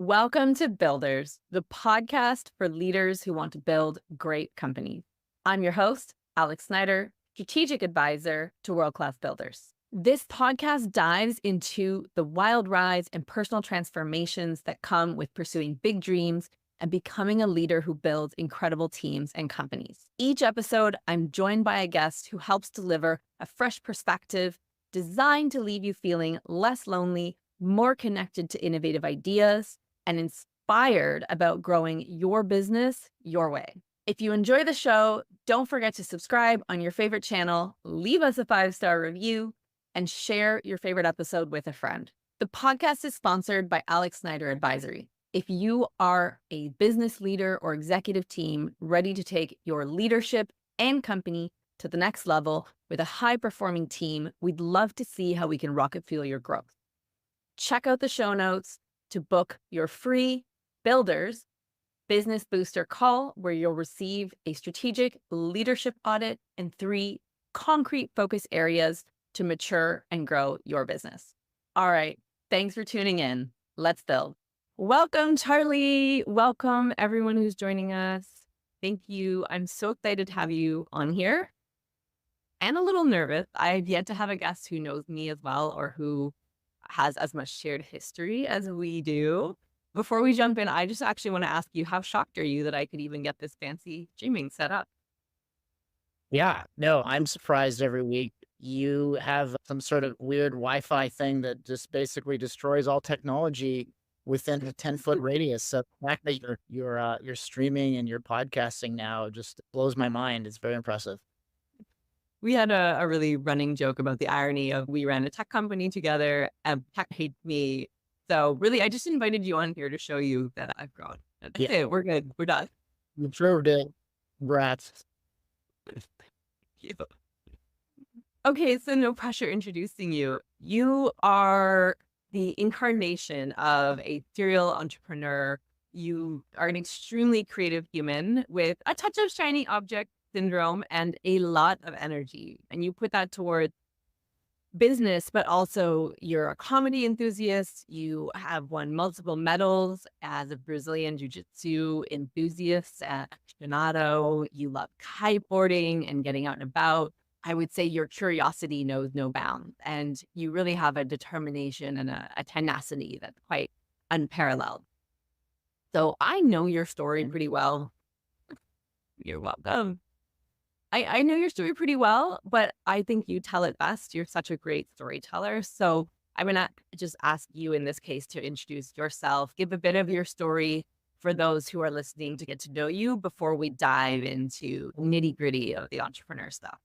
Welcome to Builders, the podcast for leaders who want to build great companies. I'm your host, Alex Snyder, strategic advisor to world-class builders. This podcast dives into the wild rides and personal transformations that come with pursuing big dreams and becoming a leader who builds incredible teams and companies. Each episode, I'm joined by a guest who helps deliver a fresh perspective designed to leave you feeling less lonely, more connected to innovative ideas, and inspired about growing your business your way. If you enjoy the show, don't forget to subscribe on your favorite channel, leave us a 5-star review, and share your favorite episode with a friend. The podcast is sponsored by Alex Snyder Advisory. If you are a business leader or executive team ready to take your leadership and company to the next level with a high-performing team, we'd love to see how we can rocket fuel your growth. Check out the show notes to book your free Builders Business Booster call, where you'll receive a strategic leadership audit and 3 concrete focus areas to mature and grow your business. All right. Thanks for tuning in. Let's build. Welcome, Charlie. Welcome, everyone who's joining us. Thank you. I'm so excited to have you on here and a little nervous. I've yet to have a guest who knows me as well or who has as much shared history as we do. Before we jump in, I just actually want to ask you, how shocked are you that I could even get this fancy streaming set up? Yeah, no, I'm surprised every week. You have some sort of weird Wi-Fi thing that just basically destroys all technology within a 10-foot radius. So the fact that you're streaming and you're podcasting now just blows my mind. It's very impressive. We had a really running joke about the irony of we ran a tech company together and tech hates me. So really, I just invited you on here to show you that I've grown. That's it. We're good. We're done. I'm sure we're doing rats. Okay, so no pressure introducing you. You are the incarnation of a serial entrepreneur. You are an extremely creative human with a touch of shiny object syndrome and a lot of energy. And you put that towards business, but also you're a comedy enthusiast. You have won multiple medals as a Brazilian JuiJitsu enthusiast at aficionado. You love kiteboarding and getting out and about. I would say your curiosity knows no bounds, and you really have a determination and a tenacity that's quite unparalleled. So I know your story pretty well. You're welcome. I know your story pretty well, but I think you tell it best. You're such a great storyteller. So I'm going to just ask you in this case to introduce yourself, give a bit of your story for those who are listening to get to know you before we dive into nitty gritty of the entrepreneur stuff.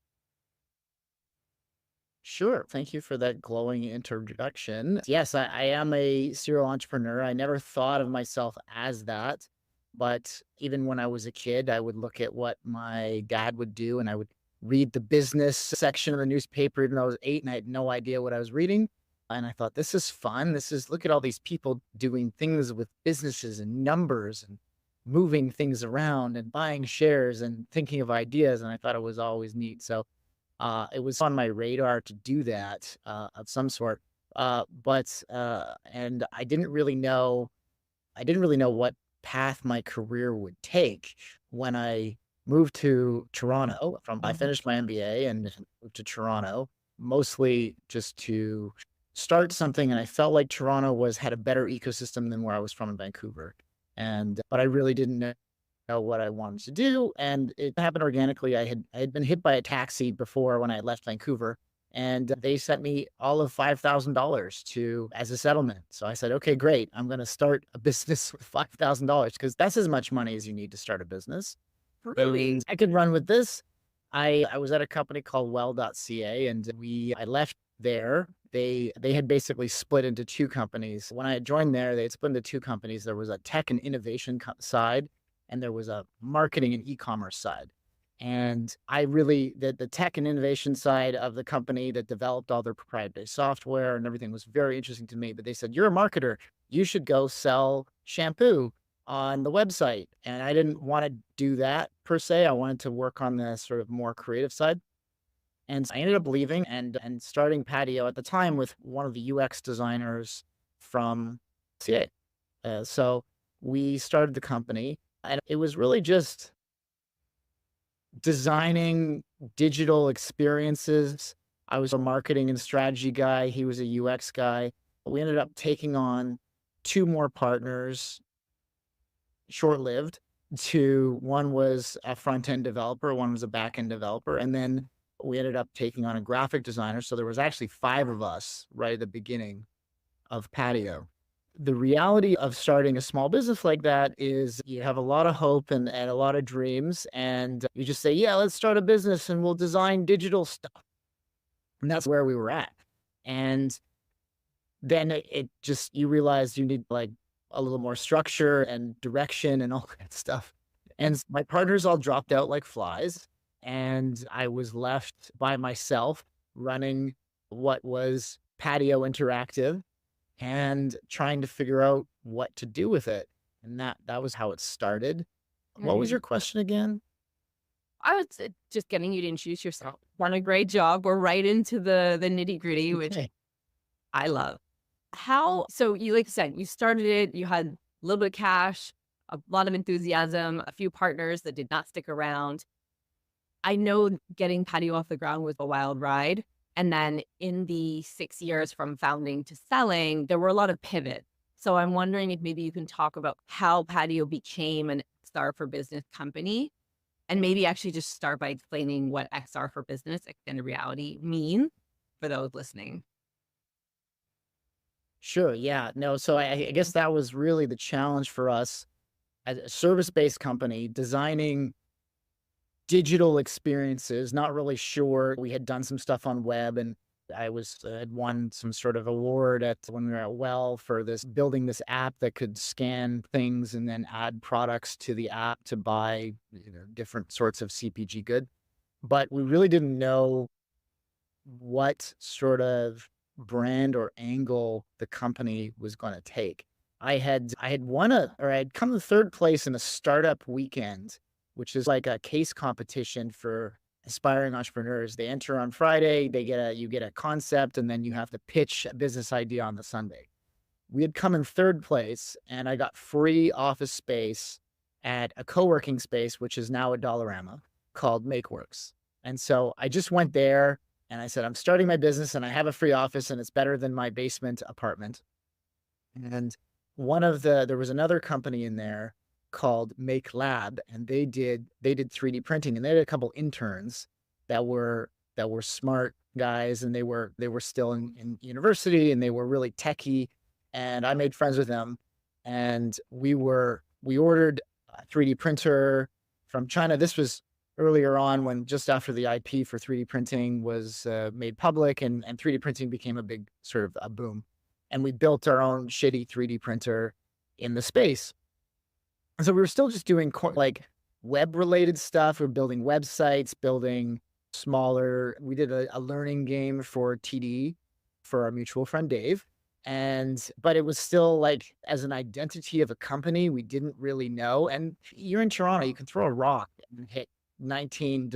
Sure. Thank you for that glowing introduction. Yes, I am a serial entrepreneur. I never thought of myself as that. But even when I was a kid, I would look at what my dad would do and I would read the business section of the newspaper, even though I was 8 and I had no idea what I was reading. And I thought, this is fun. Look at all these people doing things with businesses and numbers and moving things around and buying shares and thinking of ideas. And I thought it was always neat. So it was on my radar to do that of some sort. And I didn't really know what path my career would take when I moved to Toronto. I finished my MBA and moved to Toronto, mostly just to start something. And I felt like Toronto had a better ecosystem than where I was from in Vancouver. But I really didn't know what I wanted to do. And it happened organically. I had been hit by a taxi before when I left Vancouver. And they sent me all of $5,000 as a settlement. So I said, okay, great. I'm going to start a business with $5,000 because that's as much money as you need to start a business. Really? I could run with this. I was at a company called well.ca and I left there. They had basically split into 2 companies. When I had joined there, they had split into 2 companies. There was a tech and innovation side and there was a marketing and e-commerce side. And the tech and innovation side of the company that developed all their proprietary software and everything was very interesting to me. But they said, you're a marketer. You should go sell shampoo on the website. And I didn't want to do that per se. I wanted to work on the sort of more creative side. And I ended up leaving and starting Patio at the time with one of the UX designers from CA. So we started the company, and it was really just designing digital experiences. I was a marketing and strategy guy. He was a UX guy. We ended up taking on two more partners, short lived. One was a front end developer, one was a back end developer. And then we ended up taking on a graphic designer. So there was actually five of us right at the beginning of Patio. The reality of starting a small business like that is you have a lot of hope and a lot of dreams. And you just say, yeah, let's start a business and we'll design digital stuff. And that's where we were at. And then it just, you realize you need like a little more structure and direction and all that stuff. And my partners all dropped out like flies. And I was left by myself running what was Patio Interactive and trying to figure out what to do with it. And that was how it started. What was your Right. question again? I was just getting you to introduce yourself. Done a great job. We're right into the nitty gritty, which Okay. I love. How, so you, like you said, you started it, you had a little bit of cash, a lot of enthusiasm, a few partners that did not stick around. I know getting Patio off the ground was a wild ride. And then in the 6 years from founding to selling, there were a lot of pivots. So I'm wondering if maybe you can talk about how Patio became an XR for business company, and maybe actually just start by explaining what XR for business, extended reality, mean for those listening. Sure. Yeah. No. So I guess that was really the challenge for us as a service-based company, designing digital experiences. Not really sure. We had done some stuff on web, and I was had won some sort of award at when we were at Well for this building this app that could scan things and then add products to the app to buy, different sorts of CPG good. But we really didn't know what sort of brand or angle the company was going to take. I had won or I had come to third place in a startup weekend, which is like a case competition for aspiring entrepreneurs. They enter on Friday, you get a concept, and then you have to pitch a business idea on the Sunday. We had come in third place, and I got free office space at a co-working space, which is now a Dollarama, called MakeWorks. And so I just went there and I said, I'm starting my business and I have a free office and it's better than my basement apartment. And there was another company in there called Make Lab, and they did 3D printing, and they had a couple interns that were smart guys, and they were still in university, and they were really techie. And I made friends with them, and we ordered a 3D printer from China. This was earlier on, when just after the IP for 3D printing was made public, and 3D printing became a big sort of a boom. And we built our own shitty 3D printer in the space. And so we were still just doing like web related stuff. We are building websites, building we did a learning game for TD for our mutual friend Dave. But it was still like, as an identity of a company, we didn't really know. And you're in Toronto, you can throw a rock and hit 19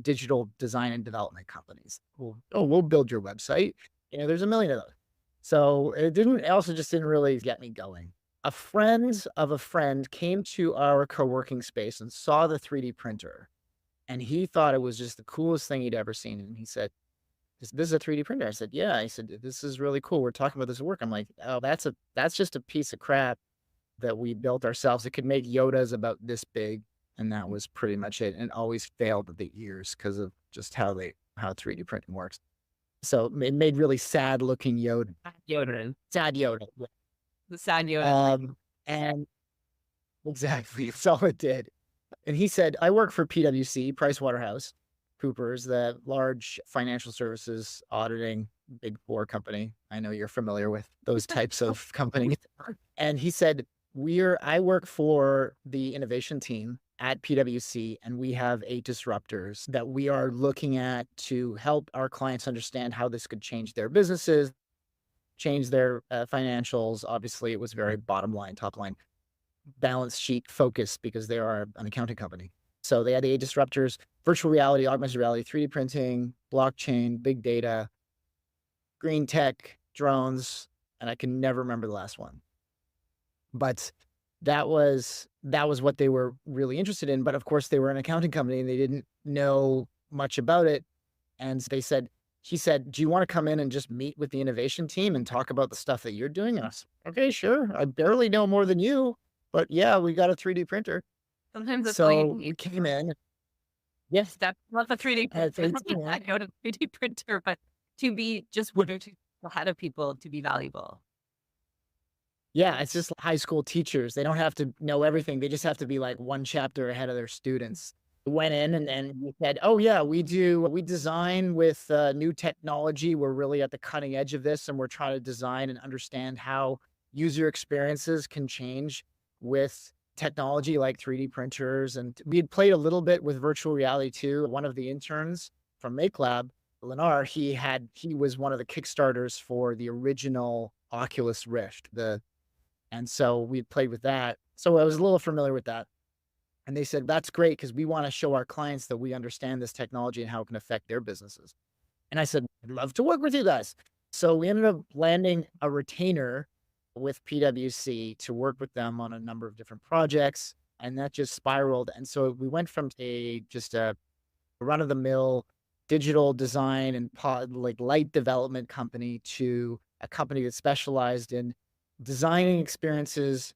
digital design and development companies. We'll build your website. There's a million of those. So it also just didn't really get me going. A friend of a friend came to our co-working space and saw the 3D printer, and he thought it was just the coolest thing he'd ever seen. And he said, this is a 3D printer. I said, yeah. He said, this is really cool. We're talking about this at work. I'm like, oh, that's just a piece of crap that we built ourselves. It could make Yodas about this big. And that was pretty much it. And always failed at the ears because of just how 3D printing works. So it made really sad looking Yoda. Yoda. Sad Yoda. The sad Yoda. And exactly, that's all it did. And he said, I work for PwC, PricewaterhouseCoopers, the large financial services auditing big four company. I know you're familiar with those types of companies. And he said, I work for the innovation team at PwC, and we have 8 disruptors that we are looking at to help our clients understand how this could change their businesses, change their financials. Obviously, it was very bottom line, top line, balance sheet focused, because they are an accounting company. So they had the 8 disruptors: virtual reality, augmented reality, 3D printing, blockchain, big data, green tech, drones, and I can never remember the last one. But that was what they were really interested in. But of course, they were an accounting company and they didn't know much about it. And he said, "Do you want to come in and just meet with the innovation team and talk about the stuff that you're doing?" And I said, "Okay, sure. I barely know more than you, but yeah, we got a 3D printer." Sometimes that's all you So we need. came in. Yes, Step not the 3D at printer. 18, I yeah. go to 3D printer, but to be just one or two ahead of people to be valuable. Yeah, it's just high school teachers. They don't have to know everything. They just have to be like one chapter ahead of their students. Went in and we said, "Oh yeah, we design with new technology. We're really at the cutting edge of this, and we're trying to design and understand how user experiences can change with technology like 3D printers." And we had played a little bit with virtual reality too. One of the interns from Make Lab, Lennar, he was one of the Kickstarters for the original Oculus Rift, and so we played with that. So I was a little familiar with that. And they said, "That's great because we want to show our clients that we understand this technology and how it can affect their businesses." And I said, "I'd love to work with you guys." So we ended up landing a retainer with PwC to work with them on a number of different projects. And that just spiraled. And so we went from just a run of the mill digital design and like light development company to a company that specialized in designing experiences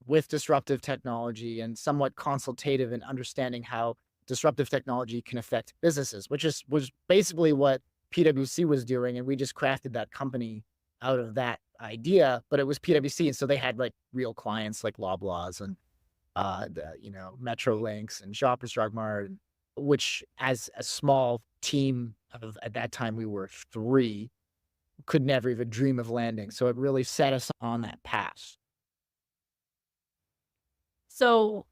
with disruptive technology and somewhat consultative in understanding how disruptive technology can affect businesses, which was basically what PwC was doing. And we just crafted that company out of that idea, but it was PwC. And so they had like real clients like Loblaws and Metrolinx and Shoppers Drug Mart, which as a small team of at that time we were three, could never even dream of landing. So it really set us on that path. So,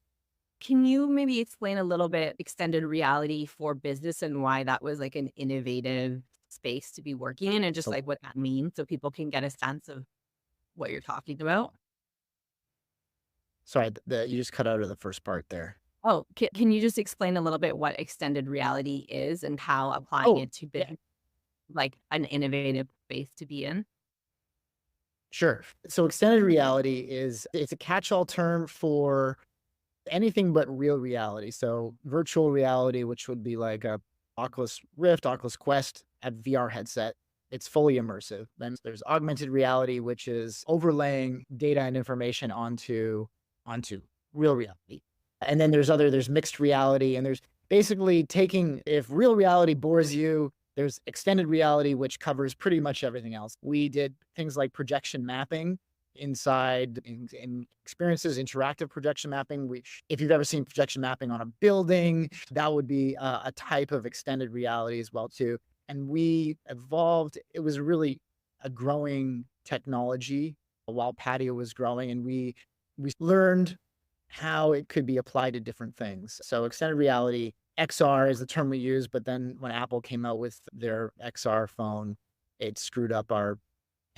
can you maybe explain a little bit extended reality for business and why that was like an innovative space to be working in and just So like what that means so people can get a sense of what you're talking about? sorry, you just cut out of the first part there. Oh, can you just explain a little bit what extended reality is and how applying Oh, it to yeah, business, like an innovative space to be in? sure. So extended reality it's a catch-all term for anything but real reality. So virtual reality, which would be like a Oculus Rift, Oculus Quest at VR headset. It's fully immersive. Then there's augmented reality, which is overlaying data and information onto real reality. And then there's mixed reality, and there's basically taking if real reality bores you, there's extended reality, which covers pretty much everything else. We did things like projection mapping in experiences, interactive projection mapping. If you've ever seen projection mapping on a building, that would be a type of extended reality as well too. And we evolved. It was really a growing technology while Patio was growing, and we learned how it could be applied to different things. So extended reality, XR is the term we use, but then when Apple came out with their XR phone, it screwed up our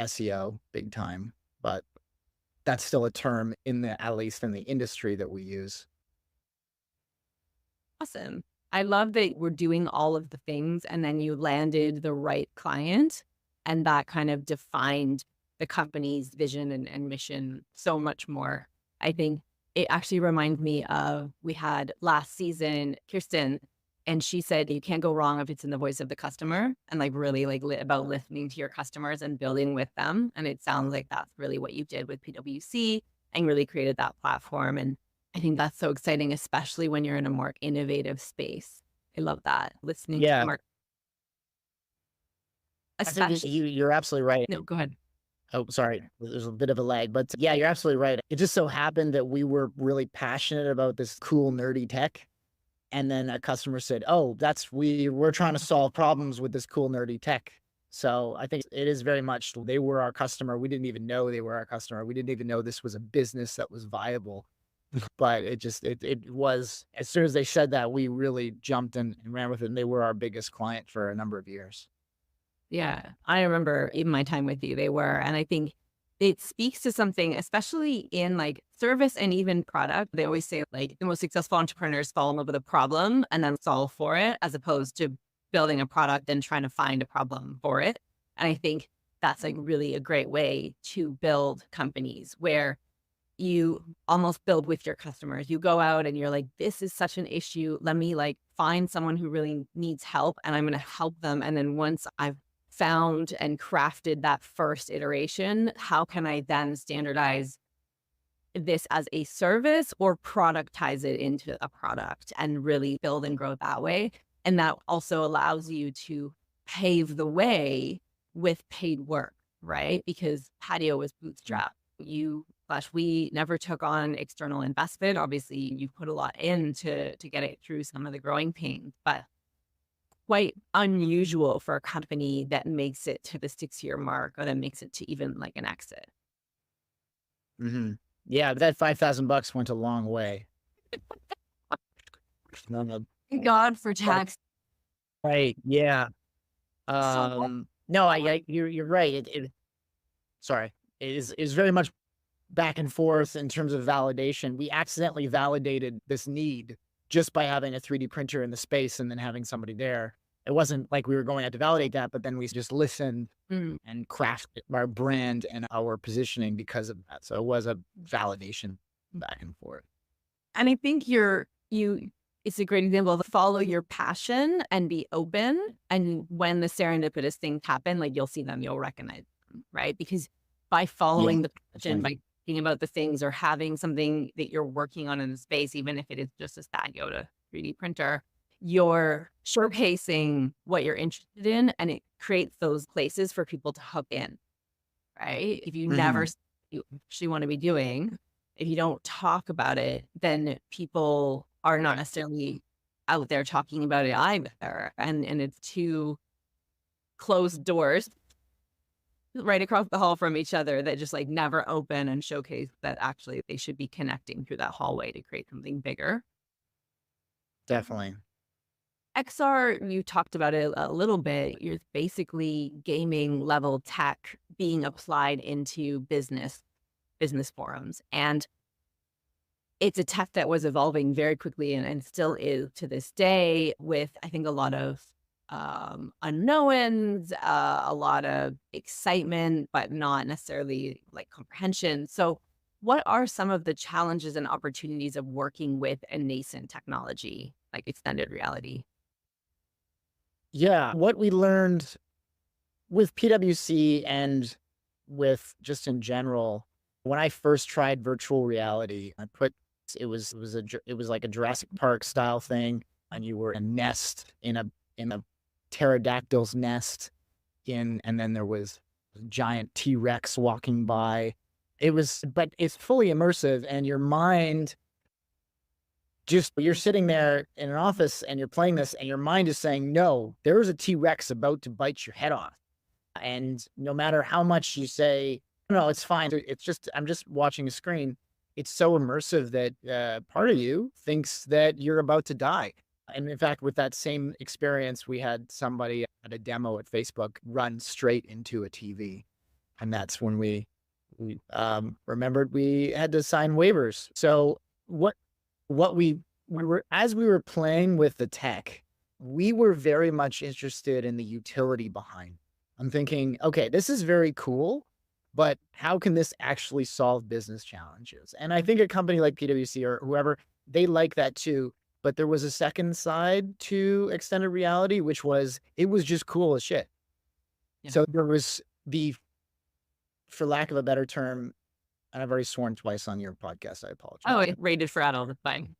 SEO big time. But that's still a term at least in the industry that we use. Awesome. I love that we're doing all of the things and then you landed the right client and that kind of defined the company's vision and mission so much more. I think it actually reminds me of we had last season, Kirsten, and she said you can't go wrong if it's in the voice of the customer and like really like about listening to your customers and building with them. And it sounds like that's really what you did with PwC and really created that platform. And I think that's so exciting, especially when you're in a more innovative space. I love that. Listening to the Yeah, market, I think especially. you're absolutely right. No, go ahead. Oh, sorry. There's a bit of a lag, but yeah, you're absolutely right. It just so happened that we were really passionate about this cool, nerdy tech. And then a customer said, "Oh, we're trying to solve problems with this cool, nerdy tech." So I think it is very much they were our customer. We didn't even know they were our customer. We didn't even know this was a business that was viable. But it was as soon as they said that, we really jumped and ran with it. And they were our biggest client for a number of years. Yeah, I remember even my time with you, they were. And I think it speaks to something, especially in like service and even product. They always say like the most successful entrepreneurs fall in love with a problem and then solve for it, as opposed to building a product and trying to find a problem for it. And I think that's like really a great way to build companies where you almost build with your customers. You go out and you're like, this is such an issue. Let me like find someone who really needs help and I'm going to help them. And then once I've found and crafted that first iteration, how can I then standardize this as a service or productize it into a product and really build and grow that way? And that also allows you to pave the way with paid work, right? Because Patio was bootstrapped. We never took on external investment. Obviously, you put a lot in to get it through some of the growing pains, but quite unusual for a company that makes it to the 6-year mark or that makes it to even like an exit. Mm-hmm. Yeah, but that $5,000 went a long way. Thank God for tax. Right. Yeah. So No, you're right. Sorry. It is very much back and forth in terms of validation. We accidentally validated this need just by having a 3D printer in the space and then having somebody there. It wasn't like we were going out to validate that, but then we just listened and crafted our brand and our positioning because of that. So it was a validation back and forth. And I think it's a great example of follow your passion and be open. And when the serendipitous things happen, like you'll see them, you'll recognize them, right? Because by following the passion, by thinking about the things or having something that you're working on in the space, even if it is just a Stat Yoda 3D printer, you're showcasing what you're interested in and it creates those places for people to hook in, right? If you never you actually want to be doing, if you don't talk about it, then people are not necessarily out there talking about it either. And it's two closed doors right across the hall from each other that just like never open and showcase that actually they should be connecting through that hallway to create something bigger. Definitely. XR, you talked about it a little bit. You're basically gaming level tech being applied into business forums. And it's a tech that was evolving very quickly and still is to this day with, I think, a lot of unknowns, a lot of excitement, but not necessarily like comprehension. So what are some of the challenges and opportunities of working with a nascent technology like extended reality? Yeah. What we learned with PwC and with just in general, when I first tried virtual reality, it was like a Jurassic Park style thing, and you were in a nest in a pterodactyl's nest and then there was a giant T-Rex walking by. But it's fully immersive and your mind you're sitting there in an office and you're playing this and your mind is saying, no, there's a T-Rex about to bite your head off. And no matter how much you say, no, it's fine. I'm just watching a screen. It's so immersive that part of you thinks that you're about to die. And in fact, with that same experience, we had somebody at a demo at Facebook run straight into a TV. And that's when we remembered we had to sign waivers. So as we were playing with the tech, we were very much interested in the utility behind. I'm thinking, okay, this is very cool, but how can this actually solve business challenges? And I think a company like PwC or whoever, they like that too. But there was a second side to extended reality, which was, it was just cool as shit. Yeah. So there was for lack of a better term, and I've already sworn twice on your podcast, I apologize. Oh, it rated for adult, that's fine.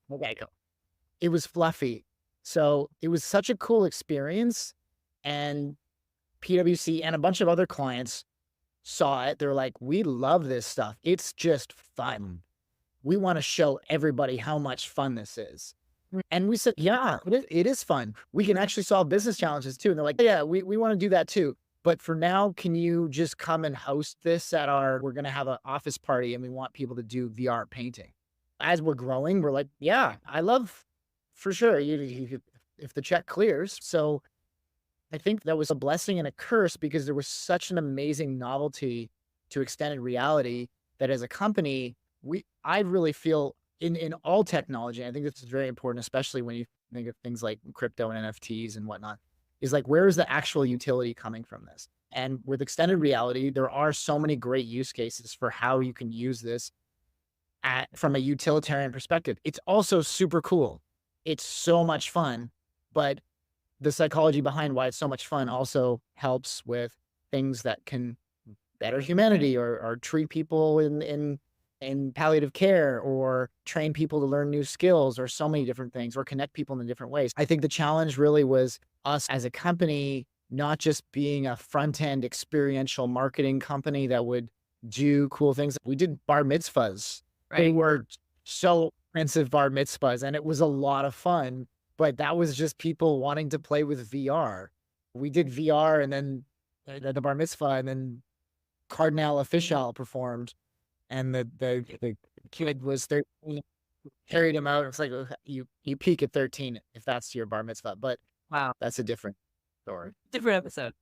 Okay, cool. It was fluffy. So it was such a cool experience. And PwC and a bunch of other clients saw it. They're like, we love this stuff. It's just fun. We want to show everybody how much fun this is. And we said, yeah, it is fun. We can actually solve business challenges too. And they're like, yeah, we want to do that too. But for now, can you just come and host this we're going to have an office party and we want people to do VR painting. As we're growing, we're like, yeah, I love, for sure, if the check clears. So I think that was a blessing and a curse because there was such an amazing novelty to extended reality that as a company, I really feel in all technology, I think this is very important, especially when you think of things like crypto and NFTs and whatnot, is like, where is the actual utility coming from this? And with extended reality, there are so many great use cases for how you can use this from a utilitarian perspective. It's also super cool. It's so much fun, but the psychology behind why it's so much fun also helps with things that can better humanity, or treat people in palliative care, or train people to learn new skills, or so many different things, or connect people in different ways. I think the challenge really was us as a company not just being a front end experiential marketing company that would do cool things. We did bar mitzvahs. They Right. were so expensive bar mitzvahs, and it was a lot of fun, but that was just people wanting to play with VR. We did VR, and then the bar mitzvah, and then Cardinal Official performed, and the kid was 13, carried him out. It's like, you peak at 13 if that's your bar mitzvah, but Wow. that's a different story. Different episode.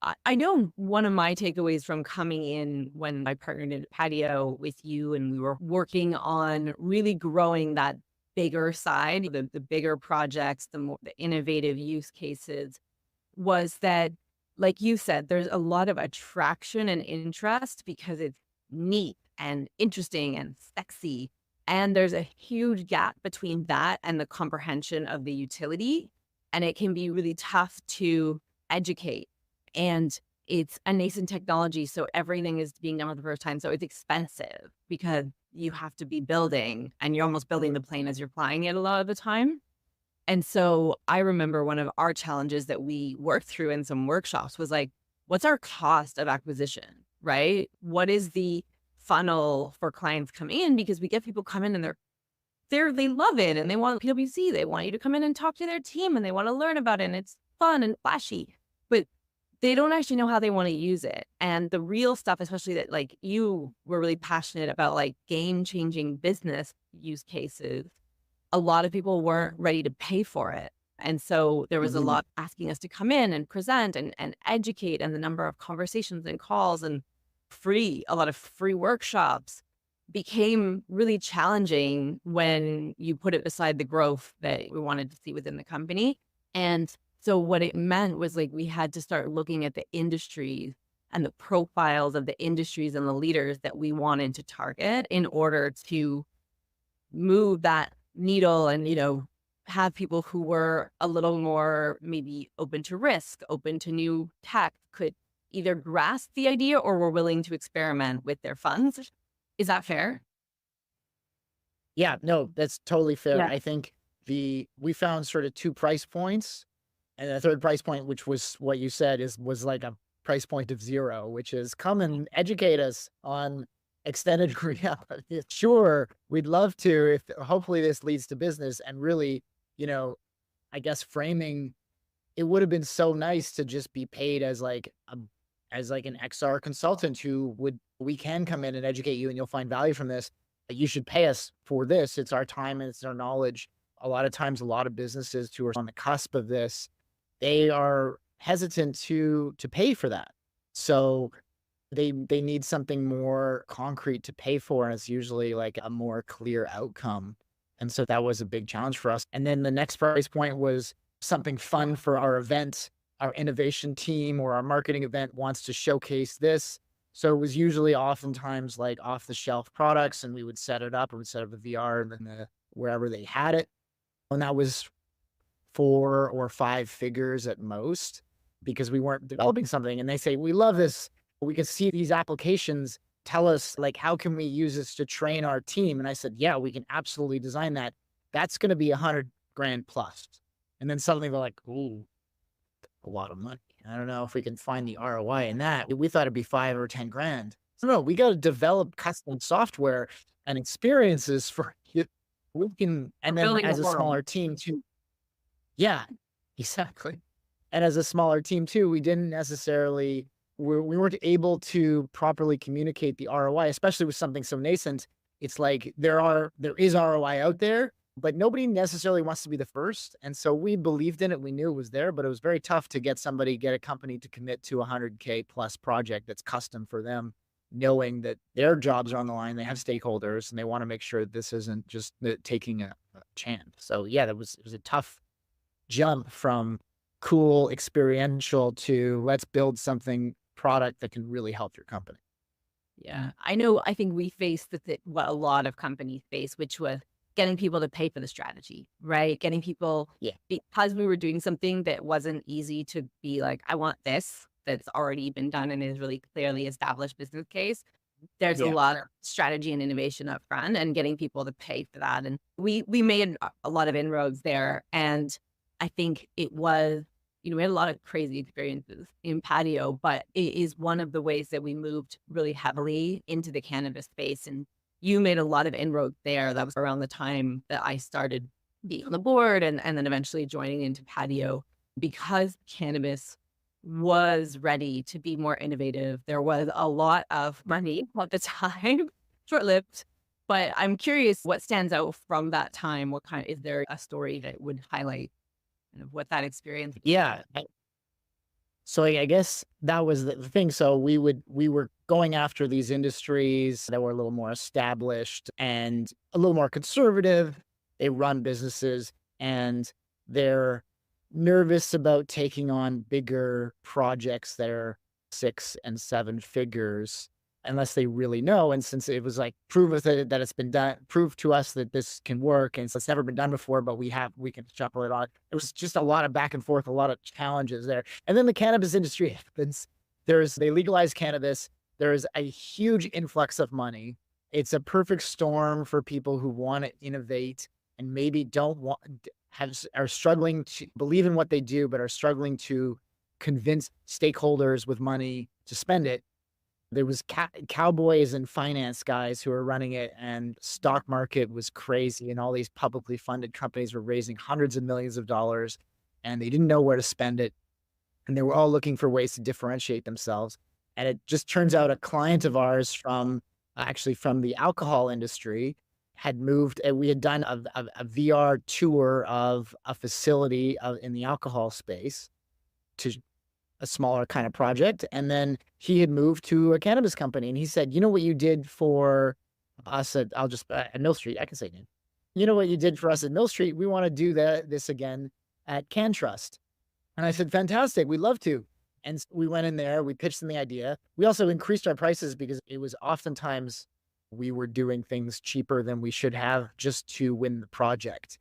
I know one of my takeaways from coming in when I partnered in patio with you and we were working on really growing that bigger side, the bigger projects, the more the innovative use cases, was that, like you said, there's a lot of attraction and interest because it's neat and interesting and sexy. And there's a huge gap between that and the comprehension of the utility. And it can be really tough to educate. And it's a nascent technology, so everything is being done for the first time. So it's expensive because you have to be building, and you're almost building the plane as you're flying it a lot of the time. And so I remember one of our challenges that we worked through in some workshops was like, what's our cost of acquisition, right? What is the funnel for clients come in? Because we get people come in and they love it and they want PwC. They want you to come in and talk to their team and they want to learn about it and it's fun and flashy, but they don't actually know how they want to use it. And the real stuff, especially that like you were really passionate about, like game-changing business use cases, a lot of people weren't ready to pay for it. And so there was a Mhm. lot asking us to come in and present and educate, and the number of conversations and calls and a lot of free workshops became really challenging when you put it beside the growth that we wanted to see within the company. And so what it meant was like we had to start looking at the industries and the profiles of the industries and the leaders that we wanted to target in order to move that needle and, have people who were a little more maybe open to risk, open to new tech, could either grasp the idea or were willing to experiment with their funds. Is that fair? Yeah, no, that's totally fair. Yeah. I think we found sort of 2 price points, and the third price point, which was what you said, was like a price point of 0, which is come and educate us on extended reality. Sure, we'd love to, if hopefully this leads to business. And really, you know, I guess framing, it would have been so nice to just be paid as like an XR consultant who we can come in and educate you and you'll find value from this. You should pay us for this. It's our time and it's our knowledge. A lot of times, a lot of businesses who are on the cusp of this, they are hesitant to pay for that. So they need something more concrete to pay for, and it's usually like a more clear outcome. And so that was a big challenge for us. And then the next price point was something fun for our event. Our innovation team or our marketing event wants to showcase this. So it was usually oftentimes like off the shelf products, and we would set it up, or we'd set up a VR and then wherever they had it. And that was 4 or 5 figures at most, because we weren't developing something. And they say, we love this. We can see these applications. Tell us, like, how can we use this to train our team? And I said, yeah, we can absolutely design that. That's going to be 100 grand plus. And then suddenly they're like, ooh, a lot of money. I don't know if we can find the ROI in that. We thought it'd be 5 or 10 grand. So no, we got to develop custom software and experiences for you. We can, and then Building a as a world. smaller team too. Yeah, exactly. And as a smaller team too, we didn't necessarily, we weren't able to properly communicate the ROI, especially with something so nascent. It's like there is ROI out there, but nobody necessarily wants to be the first. And so we believed in it. We knew it was there, but it was very tough to get a company to commit to a 100K plus project that's custom for them, knowing that their jobs are on the line. They have stakeholders and they want to make sure this isn't just taking a chance. So yeah, it was a tough jump from cool experiential to let's build something product that can really help your company. Yeah. I think we faced what a lot of companies face, which was getting people to pay for the strategy, right? Getting people, Yeah. because we were doing something that wasn't easy to be like, I want this, that's already been done and is really clearly established business case. There's a Yeah. lot of strategy and innovation up front and getting people to pay for that. And we made a lot of inroads there. And I think it was, we had a lot of crazy experiences in patio, but it is one of the ways that we moved really heavily into the cannabis space. And you made a lot of inroads there. That was around the time that I started being on the board and then eventually joining into patio because cannabis was ready to be more innovative. There was a lot of money at the time, short-lived, but I'm curious what stands out from that time. Is there a story that would highlight kind of what that experience? Yeah. So I guess that was the thing. So we were going after these industries that were a little more established and a little more conservative. They run businesses and they're nervous about taking on bigger projects that are 6 and 7 figures unless they really know. And since it was like, prove us that it's been done, prove to us that this can work. And so it's never been done before, but we can shuffle it on. It was just a lot of back and forth, a lot of challenges there. And then the cannabis industry happens. They legalize cannabis. There's a huge influx of money. It's a perfect storm for people who want to innovate and maybe are struggling to believe in what they do, but are struggling to convince stakeholders with money to spend it. There was cowboys and finance guys who were running it, and stock market was crazy, and all these publicly funded companies were raising hundreds of millions of dollars, and they didn't know where to spend it, and they were all looking for ways to differentiate themselves. And it just turns out a client of ours from the alcohol industry had moved, and we had done a VR tour of a facility in the alcohol space to a smaller kind of project. And then he had moved to a cannabis company and he said, you know what you did for us at Mill Street? I can say name. You know what you did for us at Mill Street? We want to do this again at CanTrust. And I said, fantastic. We'd love to. And we went in there, we pitched them the idea. We also increased our prices because it was oftentimes we were doing things cheaper than we should have just to win the project.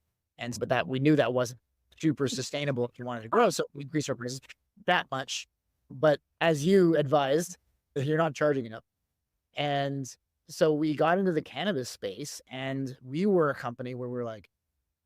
But that we knew that wasn't super sustainable if you wanted to grow. So we increased our prices that much. But as you advised, you're not charging enough. And so we got into the cannabis space and we were a company where we're like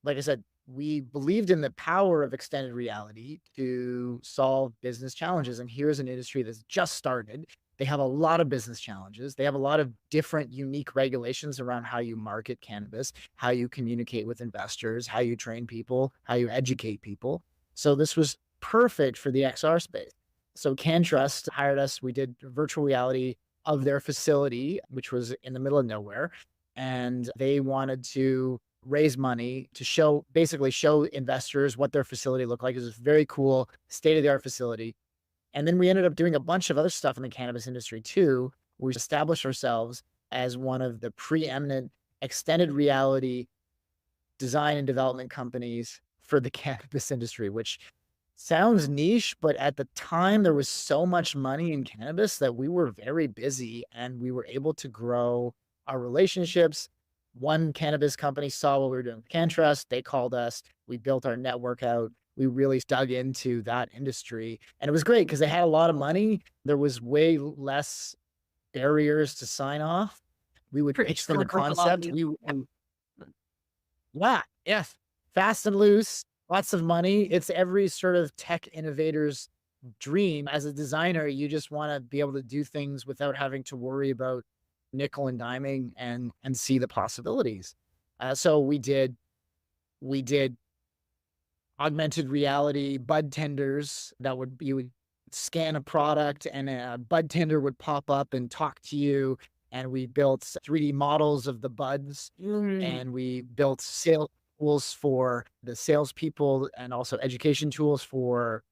I said, we believed in the power of extended reality to solve business challenges. And here's an industry that's just started. They have a lot of business challenges. They have a lot of different unique regulations around how you market cannabis, how you communicate with investors, how you train people, how you educate people. So this was perfect for the XR space. So CanTrust hired us. We did virtual reality of their facility, which was in the middle of nowhere. And they wanted to raise money to basically show investors what their facility looked like. It was a very cool state-of-the-art facility. And then we ended up doing a bunch of other stuff in the cannabis industry too. We established ourselves as one of the preeminent extended reality design and development companies for the cannabis industry, which sounds niche, but at the time there was so much money in cannabis that we were very busy and we were able to grow our relationships. One cannabis company saw what we were doing with CanTrust. They called us. We built our network out. We really dug into that industry. And it was great because they had a lot of money. There was way less barriers to sign off. We would pitch them the concept. Yes. Fast and loose, lots of money. It's every sort of tech innovator's dream. As a designer, you just want to be able to do things without having to worry about nickel and diming and see the possibilities. So we did augmented reality bud tenders you would scan a product and a bud tender would pop up and talk to you. And we built 3D models of the buds and we built sales tools for the salespeople and also education tools for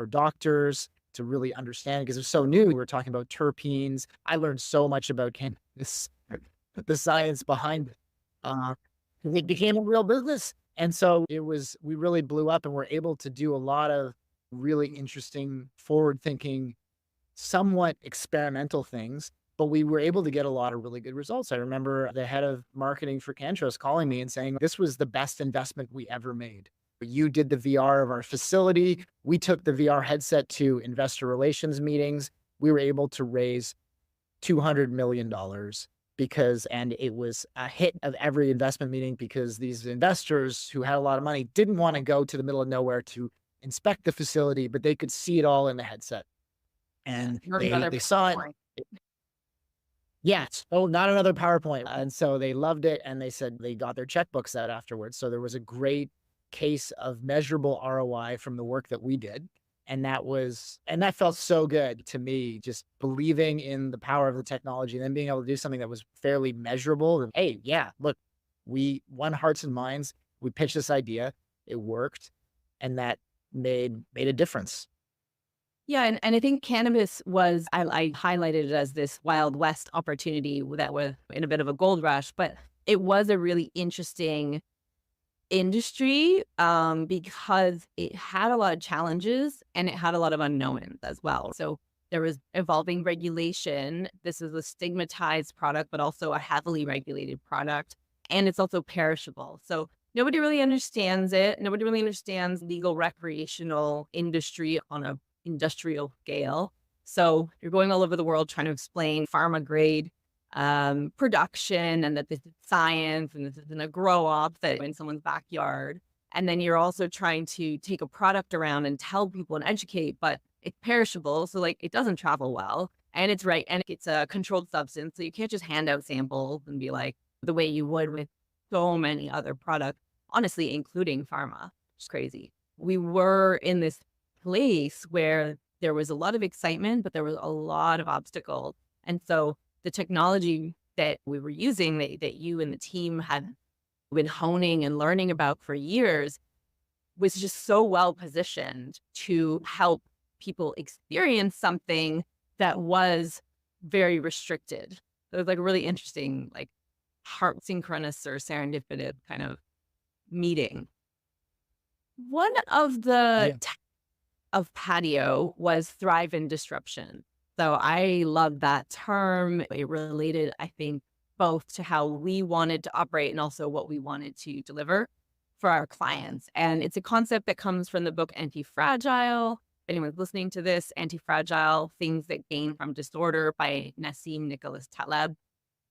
doctors to really understand because it was so new. We were talking about terpenes. I learned so much about cannabis, the science behind it. It became a real business. And so we really blew up and were able to do a lot of really interesting, forward-thinking somewhat experimental things, but we were able to get a lot of really good results. I remember the head of marketing for Cantros calling me and saying, this was the best investment we ever made. You did the VR of our facility. We took the VR headset to investor relations meetings. We were able to raise $200 million and it was a hit of every investment meeting because these investors who had a lot of money didn't want to go to the middle of nowhere to inspect the facility, but they could see it all in the headset. And they saw it. Yes. Oh, not another PowerPoint. And so they loved it. And they said they got their checkbooks out afterwards. So there was a great case of measurable ROI from the work that we did. And that felt so good to me, just believing in the power of the technology and then being able to do something that was fairly measurable. And hey, yeah, look, we won hearts and minds. We pitched this idea. It worked. And that made a difference. Yeah, and I think cannabis was, I highlighted it as this Wild West opportunity that was in a bit of a gold rush, but it was a really interesting industry because it had a lot of challenges and it had a lot of unknowns as well. So there was evolving regulation. This is a stigmatized product, but also a heavily regulated product. And it's also perishable. So nobody really understands it. Nobody really understands legal recreational industry on a industrial scale. So you're going all over the world trying to explain pharma grade production and that this is science and this isn't a grow up that in someone's backyard. And then you're also trying to take a product around and tell people and educate, but it's perishable. So like it doesn't travel well and it's right. And it's a controlled substance. So you can't just hand out samples and be like the way you would with so many other products, honestly, including pharma. It's crazy. We were in this place where there was a lot of excitement, but there was a lot of obstacles. And so the technology that we were using that you and the team had been honing and learning about for years was just so well positioned to help people experience something that was very restricted. So it was like a really interesting, like heart synchronous or serendipitous kind of meeting. One of the of patio was thrive in disruption. So I love that term. It related, I think, both to how we wanted to operate and also what we wanted to deliver for our clients. And it's a concept that comes from the book Anti-Fragile. If anyone's listening to this, Anti-Fragile, Things That Gain from Disorder by Nassim Nicholas Taleb.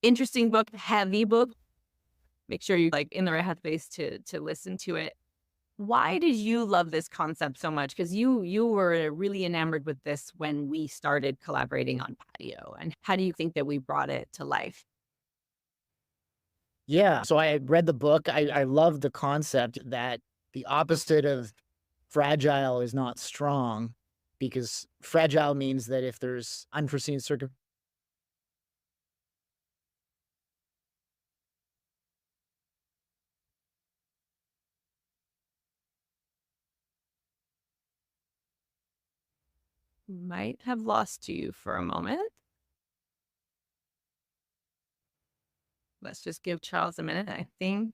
Interesting book, heavy book. Make sure you're like in the right headspace to listen to it. Why did you love this concept so much? Because you were really enamored with this when we started collaborating on Patio. And how do you think that we brought it to life? Yeah. So I read the book. I love the concept that the opposite of fragile is not strong, because fragile means that if there's unforeseen circumstances, Might have lost you for a moment. Let's just give Charles a minute. I think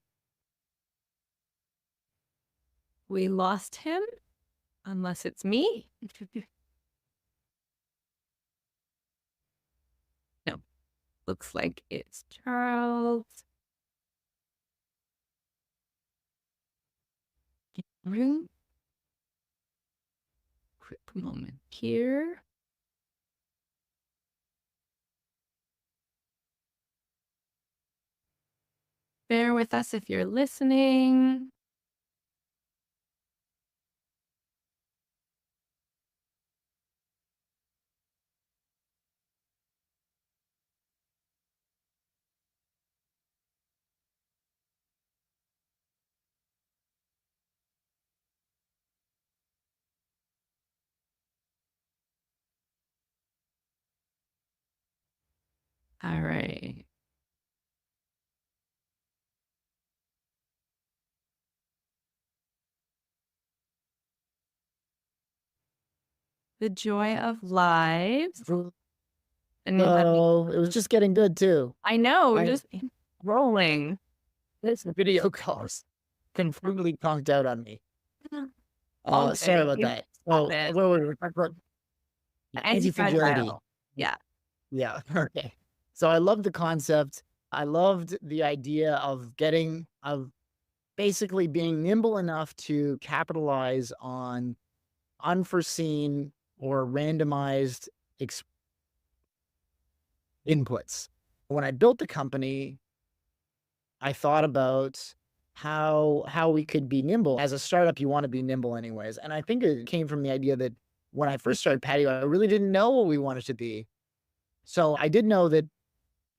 we lost him, unless it's me. No, looks like it's Charles. Room. Quick moment here. Bear with us if you're listening. All right. The joy of lives. And oh, it was just getting good too. I know, just rolling. This video calls completely conked out on me. Okay. Sorry about that. Oh, Anti-fragility. Anti-fragile. Yeah. Yeah. Okay. So I loved the concept. I loved the idea of basically being nimble enough to capitalize on unforeseen or randomized inputs. When I built the company, I thought about how we could be nimble. As a startup, you want to be nimble anyways. And I think it came from the idea that when I first started Patio, I really didn't know what we wanted to be. So I did know that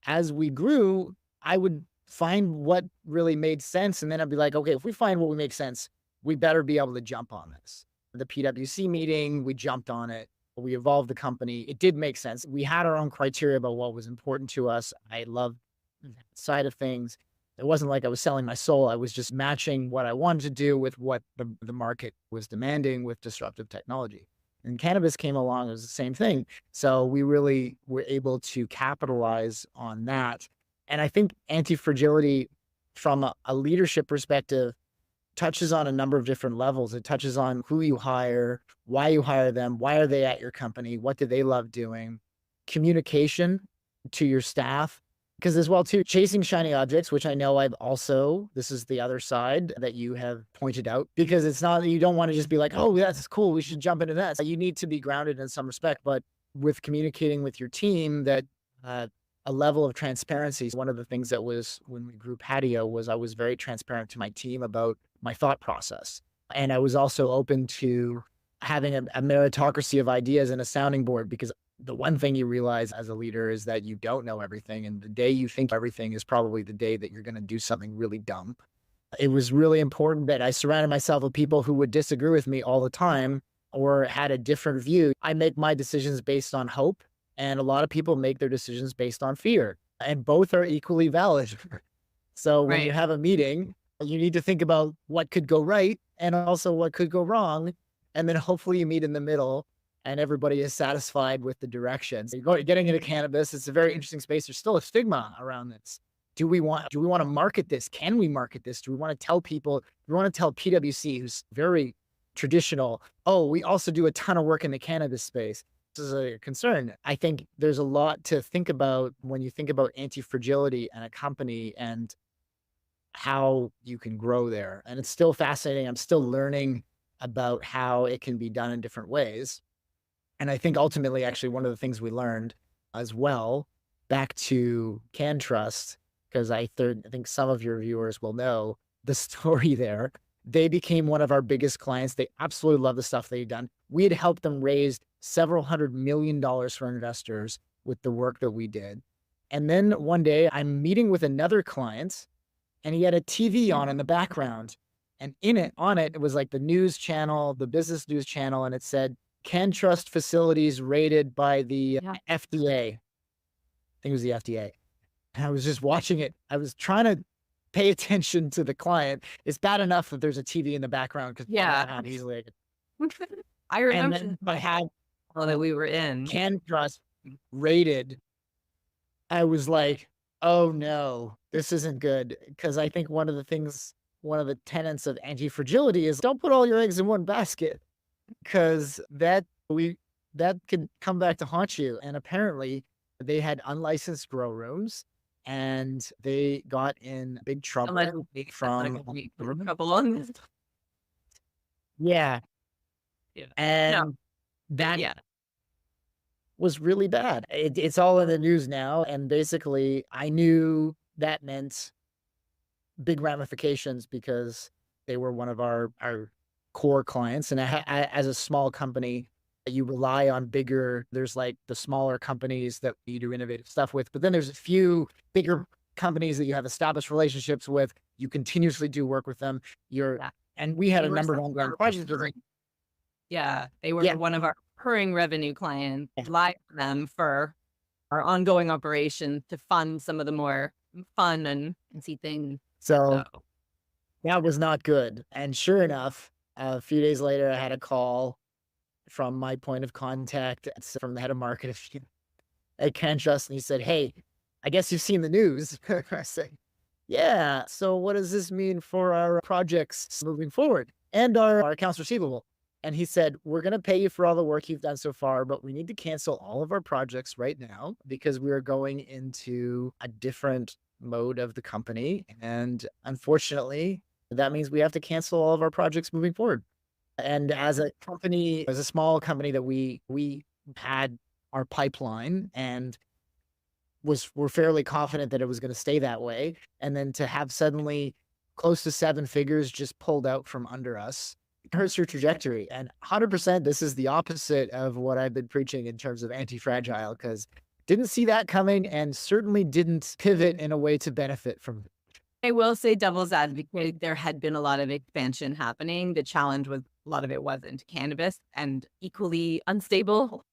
as we grew, I would find what really made sense. And then I'd be like, okay, if we find what would make sense, we better be able to jump on this. The PwC meeting, we jumped on it. We evolved the company. It did make sense. We had our own criteria about what was important to us. I loved that side of things. It wasn't like I was selling my soul. I was just matching what I wanted to do with what the market was demanding with disruptive technology. And cannabis came along, it was the same thing. So we really were able to capitalize on that. And I think anti-fragility from a leadership perspective touches on a number of different levels. It touches on who you hire, why you hire them, why are they at your company, what do they love doing, communication to your staff. Because as well too, chasing shiny objects, which I know this is the other side that you have pointed out, because it's not, you don't want to just be like, oh, that's cool, we should jump into that. You need to be grounded in some respect, but with communicating with your team, that a level of transparency. One of the things that was when we grew Patio was I was very transparent to my team about my thought process. And I was also open to having a meritocracy of ideas and a sounding board, because the one thing you realize as a leader is that you don't know everything. And the day you think everything is probably the day that you're going to do something really dumb. It was really important that I surrounded myself with people who would disagree with me all the time or had a different view. I make my decisions based on hope, and a lot of people make their decisions based on fear, and both are equally valid. So when you have a meeting, you need to think about what could go right and also what could go wrong. And then hopefully you meet in the middle and everybody is satisfied with the directions. You're getting into cannabis. It's a very interesting space. There's still a stigma around this. Do we want to market this? Can we market this? Do we want to tell people, do we want to tell PwC, who's very traditional, oh, we also do a ton of work in the cannabis space? This is a concern. I think there's a lot to think about when you think about anti-fragility and a company and how you can grow there. And it's still fascinating. I'm still learning about how it can be done in different ways. And I think ultimately, actually, one of the things we learned as well, back to CanTrust, because I think some of your viewers will know the story there. They became one of our biggest clients. They absolutely love the stuff they've done. We had helped them raise several $100 million for investors with the work that we did. And then one day I'm meeting with another client and he had a TV on in the background. And on it was like the news channel, the business news channel. And it said, CanTrust facilities rated by the FDA. I think it was the FDA. And I was just watching it. I was trying to pay attention to the client. It's bad enough that there's a TV in the background because how easily I could. I remember and then I had that we were in CanTrust rated. I was like, oh no, this isn't good. Because I think one of the tenets of anti-fragility is don't put all your eggs in one basket, because that can come back to haunt you. And apparently they had unlicensed grow rooms and they got in big trouble from trouble on this. Yeah. And that was really bad. It's all in the news now. And basically I knew that meant big ramifications because they were one of our core clients. And as a small company, you rely on there's like the smaller companies that you do innovative stuff with, but then there's a few bigger companies that you have established relationships with. You continuously do work with them. And we had a number of ongoing projects. They were one of our recurring revenue clients. Rely on them for our ongoing operations to fund some of the more fun and fancy things. So that was not good. And sure enough, a few days later, I had a call from my point of contact from the head of marketing at CanTrust, and he said, hey, I guess you've seen the news. I say, yeah. So what does this mean for our projects moving forward and our accounts receivable? And he said, "We're going to pay you for all the work you've done so far, but we need to cancel all of our projects right now because we are going into a different mode of the company. And unfortunately, that means we have to cancel all of our projects moving forward." And as a company, as a small company that we had our pipeline and were fairly confident that it was going to stay that way. And then to have suddenly close to seven figures just pulled out from under us, it hurts your trajectory. And 100%, this is the opposite of what I've been preaching in terms of anti-fragile, because didn't see that coming and certainly didn't pivot in a way to benefit from it. I will say devil's advocate, there had been a lot of expansion happening. The challenge was a lot of it was into cannabis and equally unstable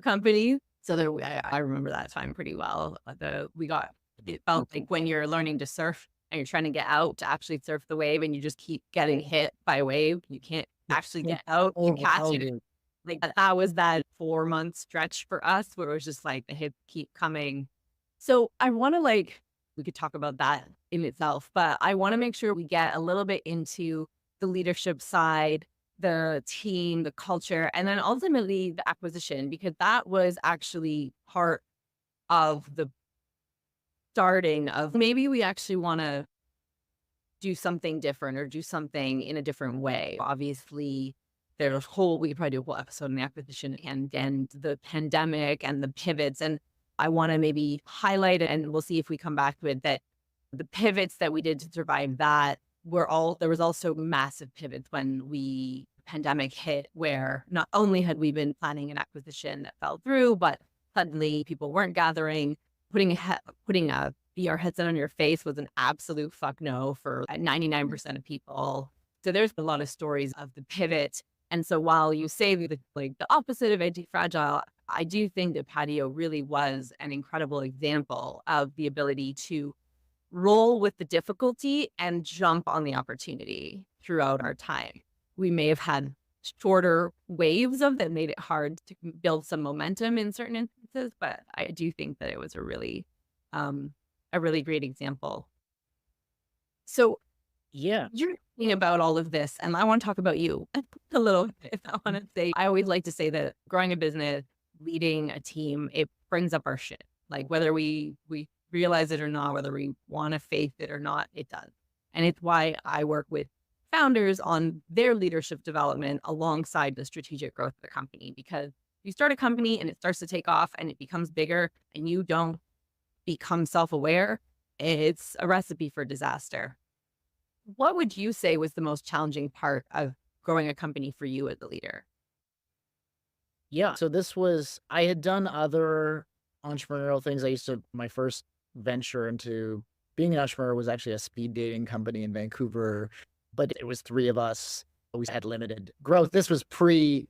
companies. So I remember that time pretty well. It felt like when you're learning to surf and you're trying to get out to actually surf the wave and you just keep getting hit by a wave, you can't actually get out, you catch it. Like that was that 4-month stretch for us where it was just like the hits keep coming. So I want to we could talk about that in itself, but I want to make sure we get a little bit into the leadership side, the team, the culture, and then ultimately the acquisition, because that was actually part of the starting of maybe we actually want to do something different or do something in a different way. Obviously, we could probably do a whole episode on the acquisition and the pandemic and the pivots. And I want to maybe highlight it, and we'll see if we come back to it, that the pivots that we did to survive that there was also massive pivots when pandemic hit, where not only had we been planning an acquisition that fell through, but suddenly people weren't gathering. Putting a VR headset on your face was an absolute fuck no for 99% of people. So there's a lot of stories of the pivot. And so while you say the opposite of anti-fragile, I do think that Patio really was an incredible example of the ability to roll with the difficulty and jump on the opportunity throughout our time. We may have had shorter waves of that made it hard to build some momentum in certain instances, but I do think that it was a really great example. So Yeah. you're thinking about all of this, and I want to talk about you a little bit. I want to say, I always like to say that growing a business, leading a team, it brings up our shit. Like whether we realize it or not, whether we want to face it or not, it does. And it's why I work with founders on their leadership development alongside the strategic growth of the company. Because you start a company and it starts to take off and it becomes bigger and you don't become self-aware, it's a recipe for disaster. What would you say was the most challenging part of growing a company for you as a leader? Yeah. So I had done other entrepreneurial things. My first venture into being an entrepreneur was actually a speed dating company in Vancouver, but it was 3 of us. We had limited growth. This was pre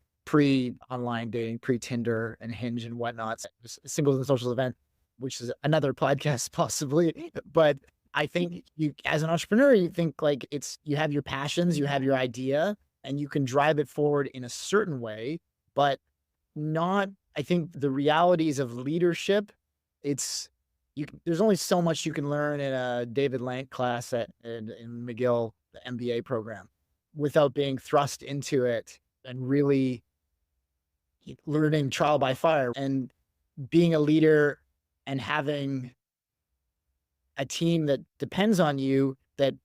online dating, pre Tinder and Hinge and whatnot. It was a singles and socials event, which is another podcast possibly. But I think you, as an entrepreneur, you think like you have your passions, you have your idea, and you can drive it forward in a certain way, but I think the realities of leadership, there's only so much you can learn in a David Lank class in McGill, the MBA program, without being thrust into it and really learning trial by fire and being a leader and having a team that depends on you, that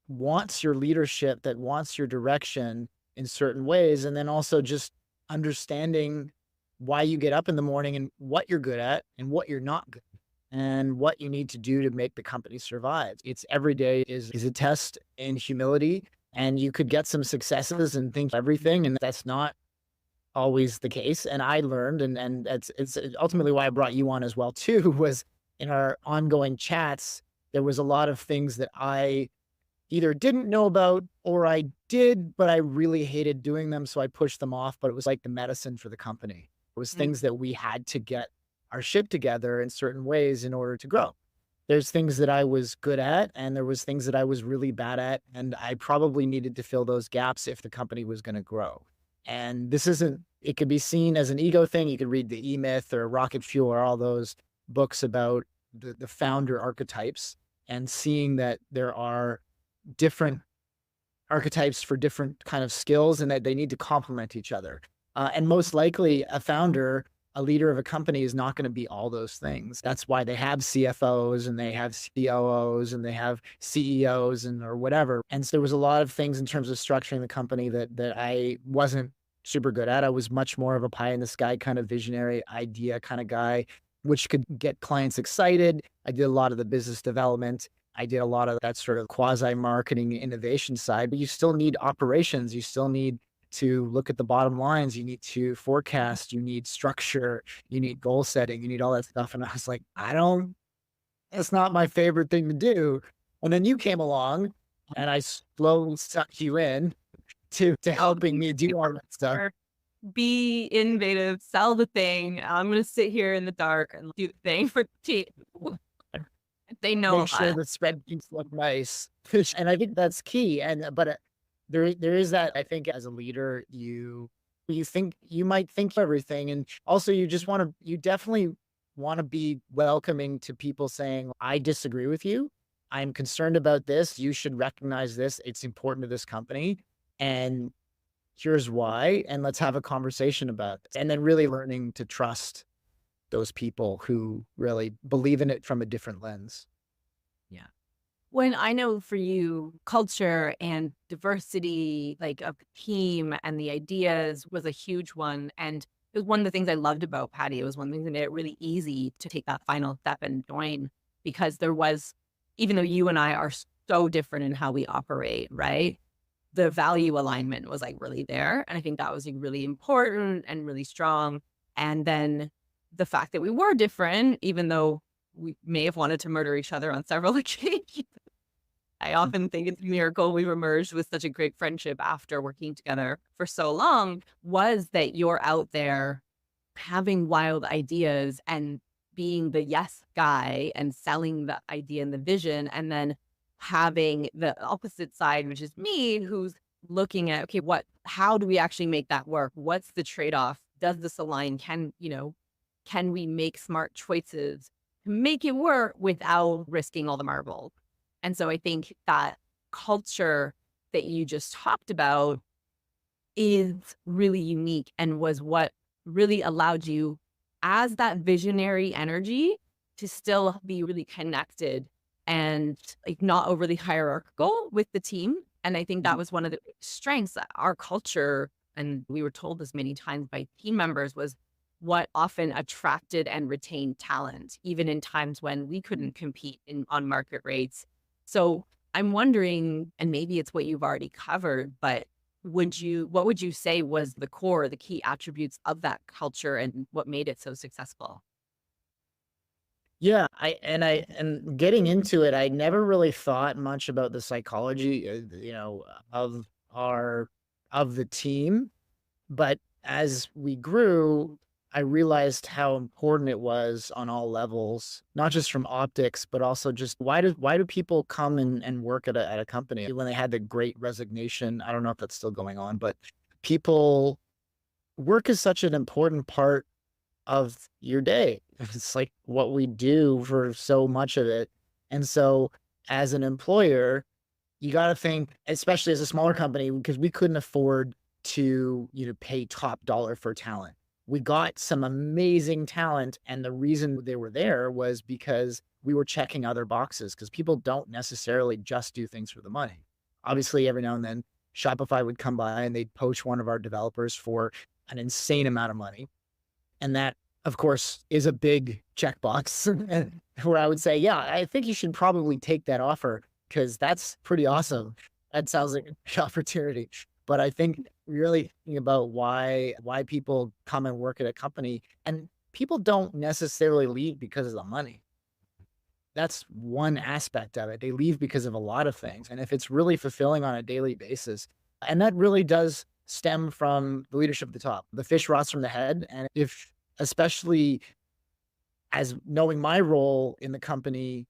wants your leadership, that wants your direction in certain ways. And then also just understanding why you get up in the morning and what you're good at and what you're not good at and what you need to do to make the company survive. It's every day is a test in humility, and you could get some successes and think everything. And that's not always the case. And I learned, and it's ultimately why I brought you on as well too, was in our ongoing chats, there was a lot of things that I either didn't know about or I did, but I really hated doing them. So I pushed them off, but it was like the medicine for the company. It was things that we had to get our shit together in certain ways in order to grow. There's things that I was good at, and there was things that I was really bad at. And I probably needed to fill those gaps if the company was going to grow. And it could be seen as an ego thing. You could read the E-Myth or Rocket Fuel or all those books about the founder archetypes, and seeing that there are different archetypes for different kind of skills and that they need to complement each other. And most likely a founder, a leader of a company is not going to be all those things. That's why they have CFOs and they have COOs and they have CEOs and or whatever. And so there was a lot of things in terms of structuring the company that I wasn't super good at. I was much more of a pie in the sky kind of visionary idea kind of guy, which could get clients excited. I did a lot of the business development. I did a lot of that sort of quasi marketing innovation side, but you still need operations. You still need to look at the bottom lines. You need to forecast, you need structure, you need goal setting, you need all that stuff. And I was like, it's not my favorite thing to do. And then you came along and I slowly sucked you in to helping me do all that stuff. Or be innovative, sell the thing. I'm going to sit here in the dark and do the thing for the team. They know Make sure the spreadsheets look nice. And I think that's key. But there is that, I think as a leader, you think you might think everything. And also you definitely want to be welcoming to people saying, I disagree with you. I'm concerned about this. You should recognize this. It's important to this company. And here's why. And let's have a conversation about it. And then really learning to trust those people who really believe in it from a different lens. Yeah. When I know for you, culture and diversity, like of the team and the ideas was a huge one. And it was one of the things I loved about Patty. It was one of the things that made it really easy to take that final step and join, because there was, even though you and I are so different in how we operate, right? The value alignment was like really there. And I think that was like really important and really strong. And then the fact that we were different, even though we may have wanted to murder each other on several occasions. I often think it's a miracle we emerged with such a great friendship after working together for so long, was that you're out there having wild ideas and being the yes guy and selling the idea and the vision, and then having the opposite side, which is me, who's looking at, okay, how do we actually make that work? What's the trade-off? Does this align? Can we make smart choices to make it work without risking all the marbles? And so I think that culture that you just talked about is really unique and was what really allowed you, as that visionary energy, to still be really connected and like not overly hierarchical with the team. And I think that was one of the strengths that our culture, and we were told this many times by team members, was what often attracted and retained talent, even in times when we couldn't compete on market rates. So I'm wondering, and maybe it's what you've already covered, but what would you say was the core, the key attributes of that culture and what made it so successful? Yeah, and getting into it, I never really thought much about the psychology, of the team. But as we grew, I realized how important it was on all levels, not just from optics, but also just why do people come and work at a company when they had the great resignation? I don't know if that's still going on, but people work is such an important part of your day. It's like what we do for so much of it. And so as an employer, you got to think, especially as a smaller company, because we couldn't afford to, pay top dollar for talent. We got some amazing talent. And the reason they were there was because we were checking other boxes, because people don't necessarily just do things for the money. Obviously, every now and then Shopify would come by and they'd poach one of our developers for an insane amount of money. And that, of course, is a big checkbox where I would say, yeah, I think you should probably take that offer because that's pretty awesome. That sounds like an opportunity. But I think really thinking about why people come and work at a company, and people don't necessarily leave because of the money. That's one aspect of it. They leave because of a lot of things. And if it's really fulfilling on a daily basis, and that really does stem from the leadership at the top, the fish rots from the head. And if, especially as knowing my role in the company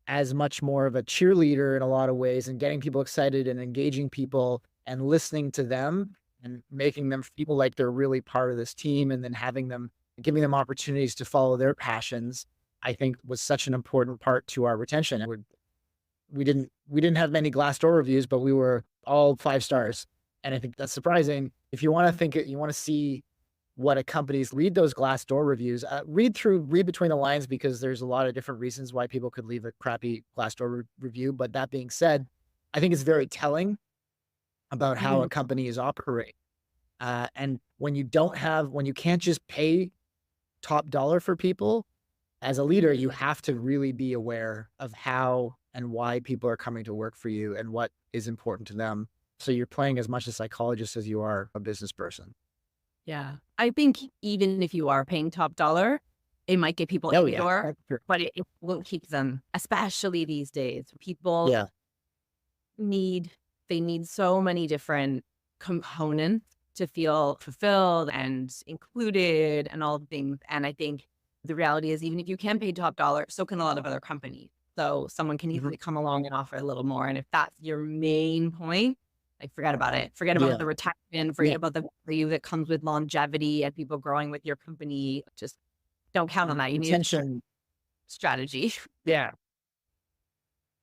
as much more of a cheerleader in a lot of ways and getting people excited and engaging people and listening to them and making them feel like they're really part of this team, and then giving them opportunities to follow their passions, I think was such an important part to our retention. We didn't we didn't have many Glassdoor reviews, but we were all 5 stars. And I think that's surprising. If you want to think it, you want to see what a company's read those Glassdoor reviews, read between the lines, because there's a lot of different reasons why people could leave a crappy Glassdoor review. But that being said, I think it's very telling about how Mhm. a company is operating. And when you can't just pay top dollar for people, as a leader, you have to really be aware of how and why people are coming to work for you and what is important to them. So you're playing as much a psychologist as you are a business person. Yeah. I think even if you are paying top dollar, it might get people in Oh the yeah. door, That's true. but it won't keep them, especially these days. People Yeah. need, they need so many different components to feel fulfilled and included and all the things. And I think the reality is, even if you can pay top dollar, so can a lot of other companies. So someone can Mhm. easily come along and offer a little more. And if that's your main point, like, forget about it. Forget about Yeah. the retirement, forget Yeah. about the value that comes with longevity and people growing with your company. Just don't count on that. You need a Retention. strategy. Yeah.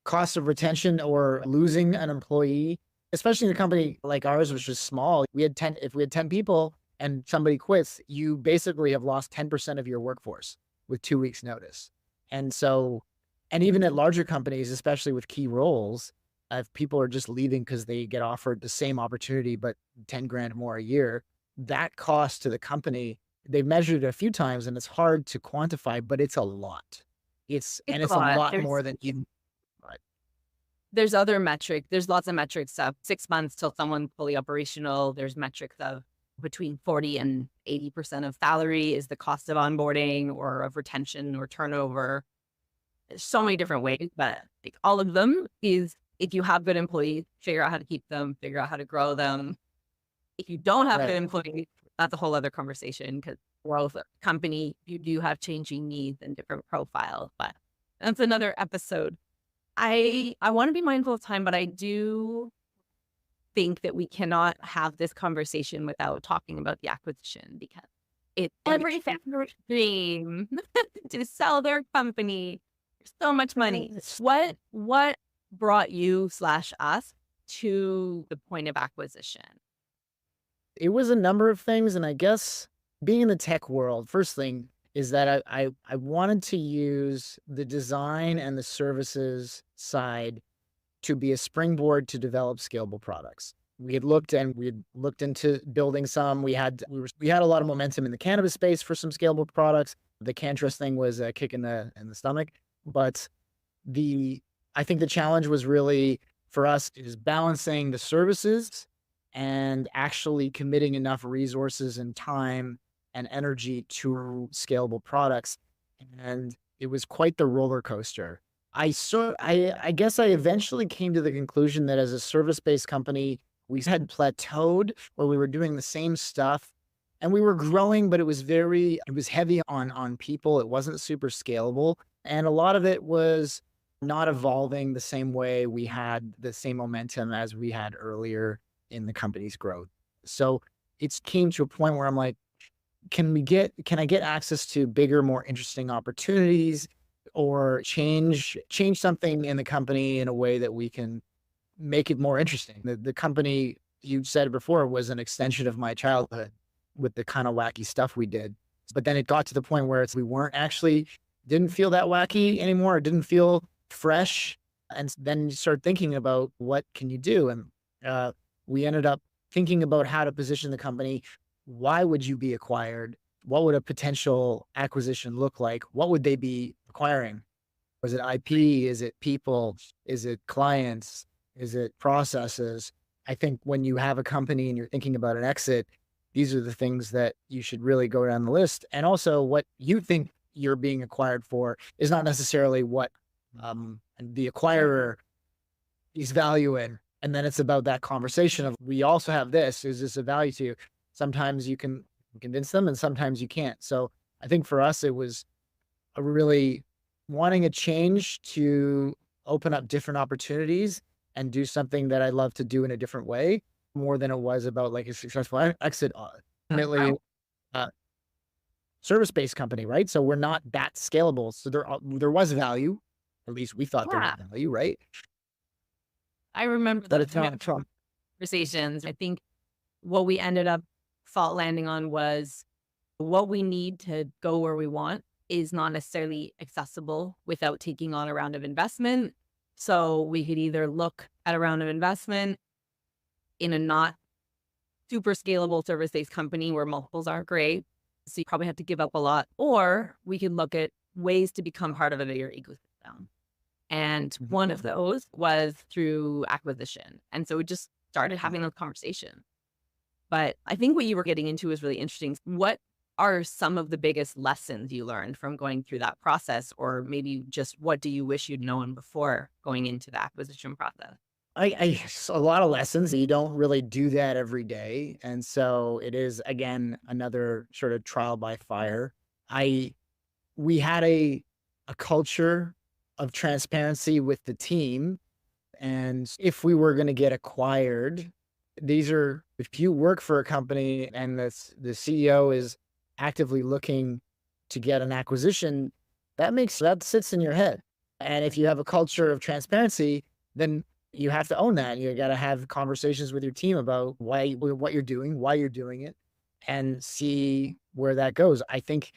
Cost of retention or losing an employee, especially in a company like ours, which was small. If we had 10 people and somebody quits, you basically have lost 10% of your workforce with 2 weeks notice. And so, and even at larger companies, especially with key roles, if people are just leaving because they get offered the same opportunity, but 10 grand more a year, that cost to the company, they've measured it a few times and it's hard to quantify, but it's a lot. It's a It's a lot. lot more than even. There's other metric. There's lots of metrics of 6 months till someone's fully operational. There's metrics of between 40 and 80% of salary is the cost of onboarding or of retention or turnover. There's so many different ways, but like all of them is, if you have good employees, figure out how to keep them, figure out how to grow them. If you don't have good Right. employees, that's a whole other conversation, because growth of company, you do have changing needs and different profiles, but that's another episode. I want to be mindful of time, but I do think that we cannot have this conversation without talking about the acquisition, because it's every founder's dream to sell their company for so much money. What brought you slash us to the point of acquisition? It was a number of things, and I guess being in the tech world, first thing is that I wanted to use the design and the services side to be a springboard to develop scalable products. We had looked into building some. We had a lot of momentum in the cannabis space for some scalable products. The Cantress thing was a kick in the stomach, but the I think the challenge was really for us is balancing the services and actually committing enough resources and time and energy to scalable products. And it was quite the roller coaster. I guess I eventually came to the conclusion that as a service-based company, we had plateaued where we were doing the same stuff and we were growing, but it was heavy on people. It wasn't super scalable. And a lot of it was not evolving the same way we had the same momentum as we had earlier in the company's growth. So it's came to a point where I'm like, can I get access to bigger, more interesting opportunities or change something in the company in a way that we can make it more interesting? The company, you said it before, was an extension of my childhood with the kind of wacky stuff we did. But then it got to the point where we weren't actually didn't feel that wacky anymore. It didn't feel fresh. And then you start thinking about what can you do? And we ended up thinking about how to position the company. Why would you be acquired? What would a potential acquisition look like? What would they be acquiring? Was it IP? Is it people? Is it clients? Is it processes? I think when you have a company and you're thinking about an exit, these are the things that you should really go down the list. And also what you think you're being acquired for is not necessarily what the acquirer is valuing. And then it's about that conversation of, we also have this. Is this a value to you? Sometimes you can convince them and sometimes you can't. So I think for us, it was a really wanting a change to open up different opportunities and do something that I love to do in a different way, more than it was about like a successful exit. Ultimately, uh, service-based company, right? So we're not that scalable. So there was value, at least we thought there was Yeah. value, right? I remember But the it's not Trump. conversations. I think what we ended up fault landing on was what we need to go where we want is not necessarily accessible without taking on a round of investment. So we could either look at a round of investment in a not super scalable service-based company where multiples aren't great. So you probably have to give up a lot. Or we could look at ways to become part of a bigger ecosystem. And one of those was through acquisition. And so we just started having those conversations. But I think what you were getting into is really interesting. What are some of the biggest lessons you learned from going through that process? Or maybe just what do you wish you'd known before going into the acquisition process? A lot of lessons. You don't really do that every day. And so it is, again, another sort of trial by fire. We had a culture of transparency with the team. And if we were going to get acquired, if you work for a company and the CEO is actively looking to get an acquisition, that sits in your head. And if you have a culture of transparency, then you have to own that. You got to have conversations with your team about what you're doing, why you're doing it, and see where that goes. I think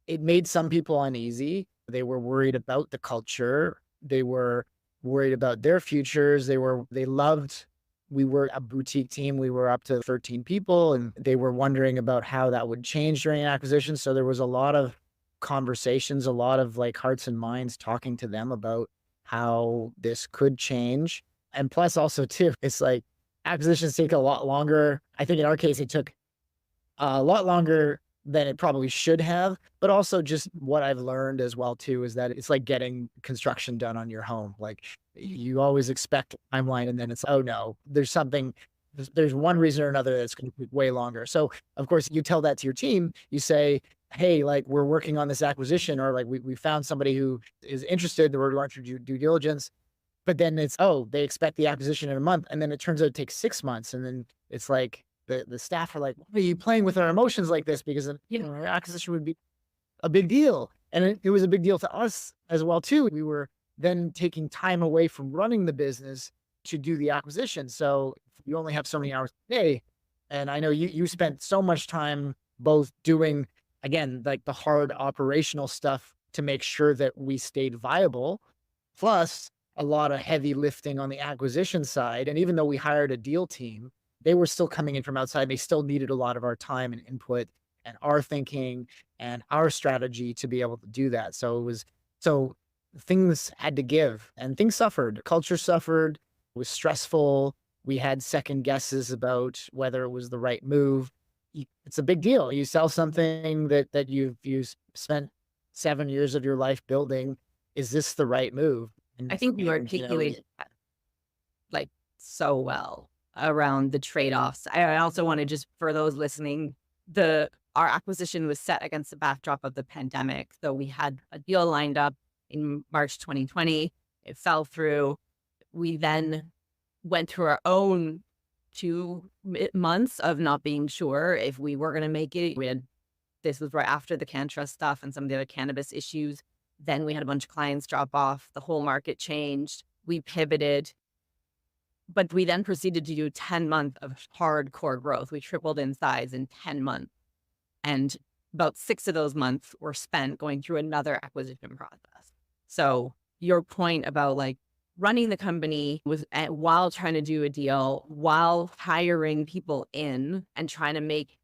it made some people uneasy. They were worried about the culture. They were worried about their futures. We were a boutique team. We were up to 13 people, and they were wondering about how that would change during an acquisition. So there was a lot of conversations, a lot of like hearts and minds talking to them about how this could change. And plus also too, it's like acquisitions take a lot longer. I think in our case, it took a lot longer than it probably should have, but also just what I've learned as well too, is that it's like getting construction done on your home. Like you always expect a timeline and then it's, oh no, there's one reason or another that's going to take way longer. So of course you tell that to your team, you say, hey, like we're working on this acquisition, or like we found somebody who is interested, we're going through due diligence. But then it's, oh, they expect the acquisition in a month. And then it turns out it takes 6 months. And then it's like the staff are like, why are you playing with our emotions like this? Because our acquisition would be a big deal. And it was a big deal to us as well, too. We were then taking time away from running the business to do the acquisition. So you only have so many hours a day. And I know you spent so much time both doing, again, like the hard operational stuff to make sure that we stayed viable, plus a lot of heavy lifting on the acquisition side. And even though we hired a deal team, they were still coming in from outside. They still needed a lot of our time and input and our thinking and our strategy to be able to do that. So things had to give and things suffered. Culture suffered, it was stressful. We had second guesses about whether it was the right move. It's a big deal. You sell something that you've spent 7 years of your life building. Is this the right move? I think you articulated that like so well around the trade-offs. I also want to just, for those listening, our acquisition was set against the backdrop of the pandemic. So we had a deal lined up in March 2020. It fell through. We then went through our own 2 months of not being sure if we were going to make it. This was right after the CanTrust stuff and some of the other cannabis issues. Then we had a bunch of clients drop off. The whole market changed. We pivoted. But we then proceeded to do 10 months of hardcore growth. We tripled in size in 10 months. And about 6 of those months were spent going through another acquisition process. So your point about like running the company was while trying to do a deal, while hiring people in and trying to make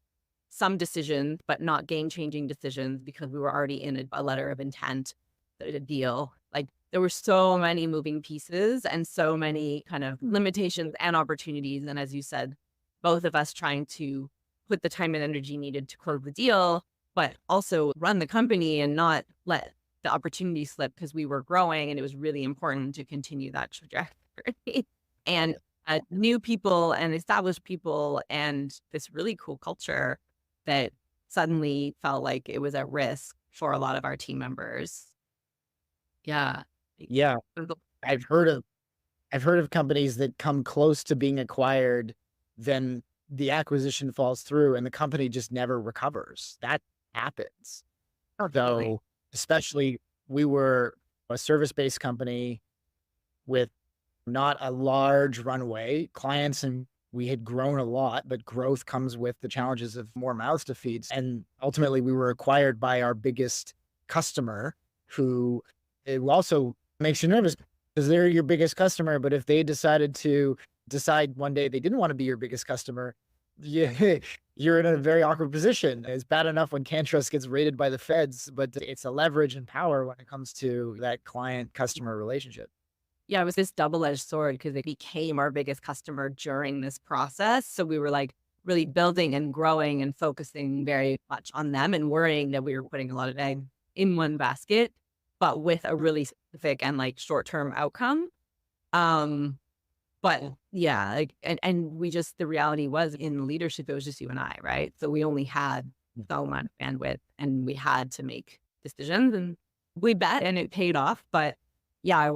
some decisions, but not game-changing decisions because we were already in a letter of intent, a deal. Like there were so many moving pieces and so many kind of limitations and opportunities. And as you said, both of us trying to put the time and energy needed to close the deal, but also run the company and not let the opportunity slip because we were growing and it was really important to continue that trajectory. And new people and established people and this really cool culture that suddenly felt like it was at risk for a lot of our team members. Yeah. Yeah. I've heard of companies that come close to being acquired, then the acquisition falls through and the company just never recovers. That happens. So especially we were a service-based company with not a large runway. Clients and we had grown a lot, but growth comes with the challenges of more mouths to feed. And ultimately, we were acquired by our biggest customer, who it also makes you nervous because they're your biggest customer. But if they decide one day they didn't want to be your biggest customer, yeah, you're in a very awkward position. It's bad enough when CanTrust gets raided by the feds, but it's a leverage and power when it comes to that client customer relationship. Yeah, it was this double-edged sword because it became our biggest customer during this process. So we were like really building and growing and focusing very much on them and worrying that we were putting a lot of eggs in one basket, but with a really specific and like short-term outcome. Um, but yeah, like, and we just, the reality was in leadership, it was just you and I, right? So we only had so much bandwidth and we had to make decisions and we bet and it paid off. But yeah,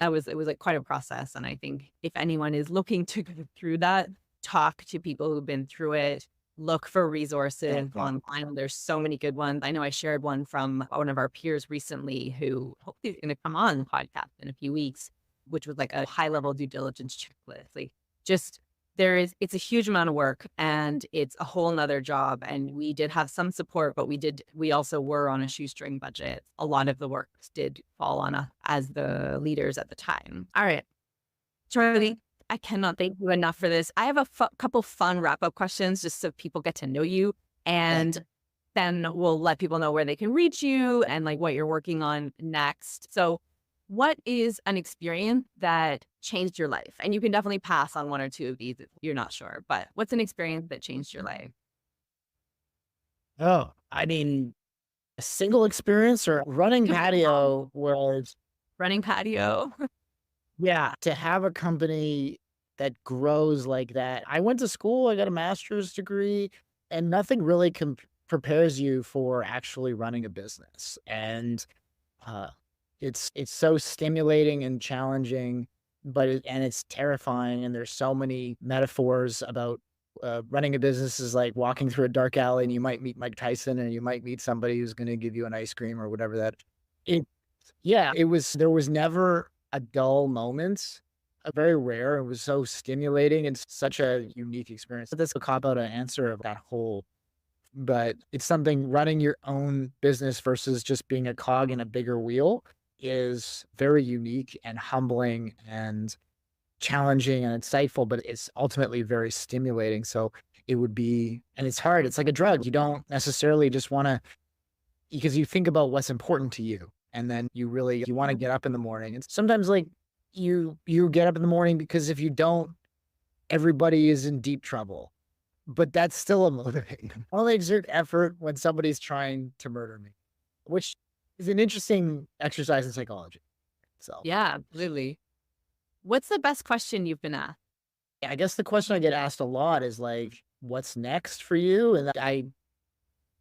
it was like quite a process. And I think if anyone is looking to go through that, talk to people who've been through it, look for resources online. There's so many good ones. I know I shared one from one of our peers recently who hopefully is going to come on the podcast in a few weeks, which was like a high level due diligence checklist. Like just it's a huge amount of work and it's a whole nother job. And we did have some support, but we also were on a shoestring budget. A lot of the work did fall on us as the leaders at the time. All right, Charlie, I cannot thank you enough for this. I have a couple fun wrap up questions just so people get to know you. And then we'll let people know where they can reach you and like what you're working on next. So what is an experience that changed your life? And you can definitely pass on one or two of these if you're not sure, but what's an experience that changed your life? Oh, I mean, a single experience or running patio was, Running patio. yeah, to have a company that grows like that. I went to school, I got a master's degree, and nothing really prepares you for actually running a business. And uh, it's so stimulating and challenging, but and it's terrifying. And there's so many metaphors about running a business is like walking through a dark alley, and you might meet Mike Tyson, and you might meet somebody who's going to give you an ice cream or whatever that. It, yeah, it was. There was never a dull moment. Very rare. It was so stimulating and such a unique experience. That's a cop out answer of that whole, but it's something running your own business versus just being a cog in a bigger wheel is very unique and humbling and challenging and insightful, but it's ultimately very stimulating. So it would be, and it's hard. It's like a drug. You don't necessarily just want to, because you think about what's important to you. And then you want to get up in the morning. And sometimes like you get up in the morning because if you don't, everybody is in deep trouble. But that's still a motivating. I only exert effort when somebody's trying to murder me, which is an interesting exercise in psychology. So Yeah, absolutely. What's the best question you've been asked? I guess the question I get asked a lot is like, what's next for you? And I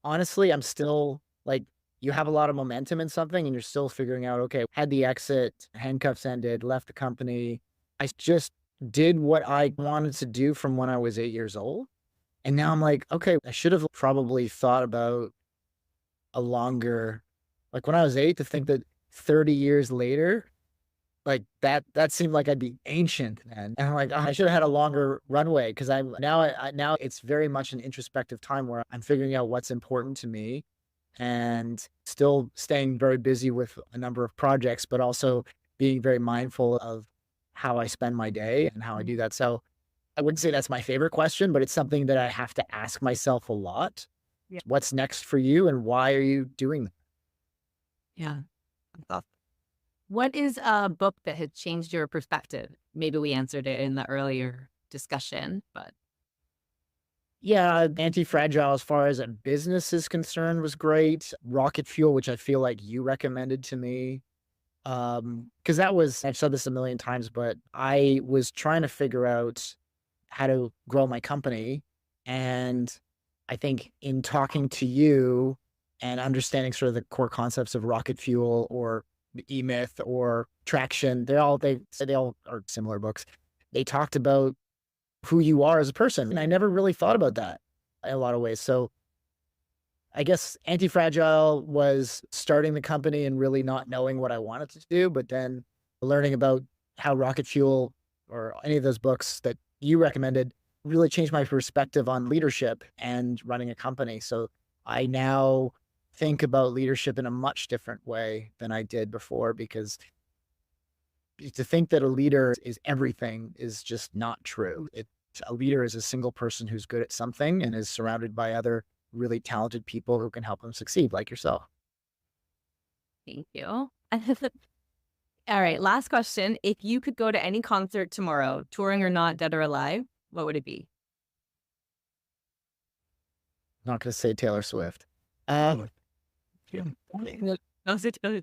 honestly, I'm still like, you have a lot of momentum in something and you're still figuring out, okay, had the exit, handcuffs ended, left the company. I just did what I wanted to do from when I was 8 years old. And now I'm like, okay, I should have probably thought about a longer, like when I was 8, to think that 30 years later, like that seemed like I'd be ancient then. And I'm like, oh, I should have had a longer runway because I'm now, now it's very much an introspective time where I'm figuring out what's important to me and still staying very busy with a number of projects, but also being very mindful of how I spend my day and how I do that. So I wouldn't say that's my favorite question, but it's something that I have to ask myself a lot. Yeah. What's next for you and why are you doing that? Yeah. That's awesome. What is a book that has changed your perspective? Maybe we answered it in the earlier discussion, but Yeah, Anti-Fragile as far as a business is concerned was great. Rocket Fuel, which I feel like you recommended to me. Because that was, I've said this a million times, but I was trying to figure out how to grow my company. And I think in talking to you and understanding sort of the core concepts of rocket fuel or the E-Myth or traction, they all are similar books. They talked about who you are as a person. And I never really thought about that in a lot of ways. So I guess Anti-Fragile was starting the company and really not knowing what I wanted to do, but then learning about how Rocket Fuel or any of those books that you recommended really changed my perspective on leadership and running a company. So I now think about leadership in a much different way than I did before, because to think that a leader is everything is just not true. A leader is a single person who's good at something and is surrounded by other really talented people who can help them succeed, like yourself. Thank you. All right, last question. If you could go to any concert tomorrow, touring or not, dead or alive, what would it be? Not going to say Taylor Swift. No, say Taylor.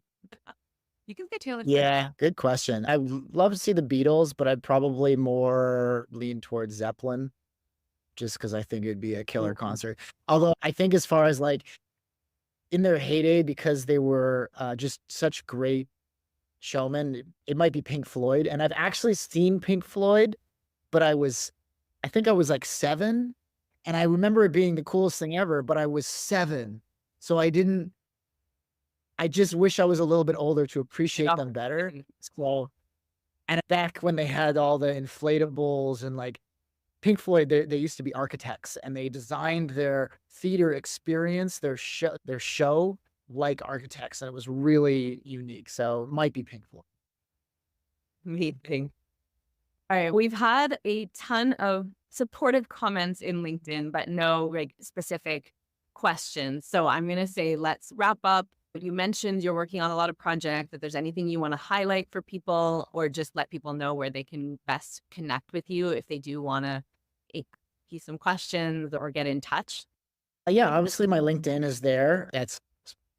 You can say Taylor Swift. Yeah, good question. I'd love to see the Beatles, but I'd probably more lean towards Zeppelin, just because I think it'd be a killer concert. Although I think as far as like in their heyday, because they were just such great showmen, it might be Pink Floyd. And I've actually seen Pink Floyd, but I think I was like 7, and I remember it being the coolest thing ever, but I was 7. So I just wish I was a little bit older to appreciate them better. So, and back when they had all the inflatables and like Pink Floyd, they used to be architects, and they designed their theater experience, their show like architects, and it was really unique. So it might be Pink Floyd. Amazing. All right, we've had a ton of supportive comments in LinkedIn, but no like specific questions. So I'm going to say, let's wrap up. You mentioned you're working on a lot of projects. If there's anything you want to highlight for people, or just let people know where they can best connect with you if they do want to ask you some questions or get in touch. Yeah, obviously my LinkedIn is there. That's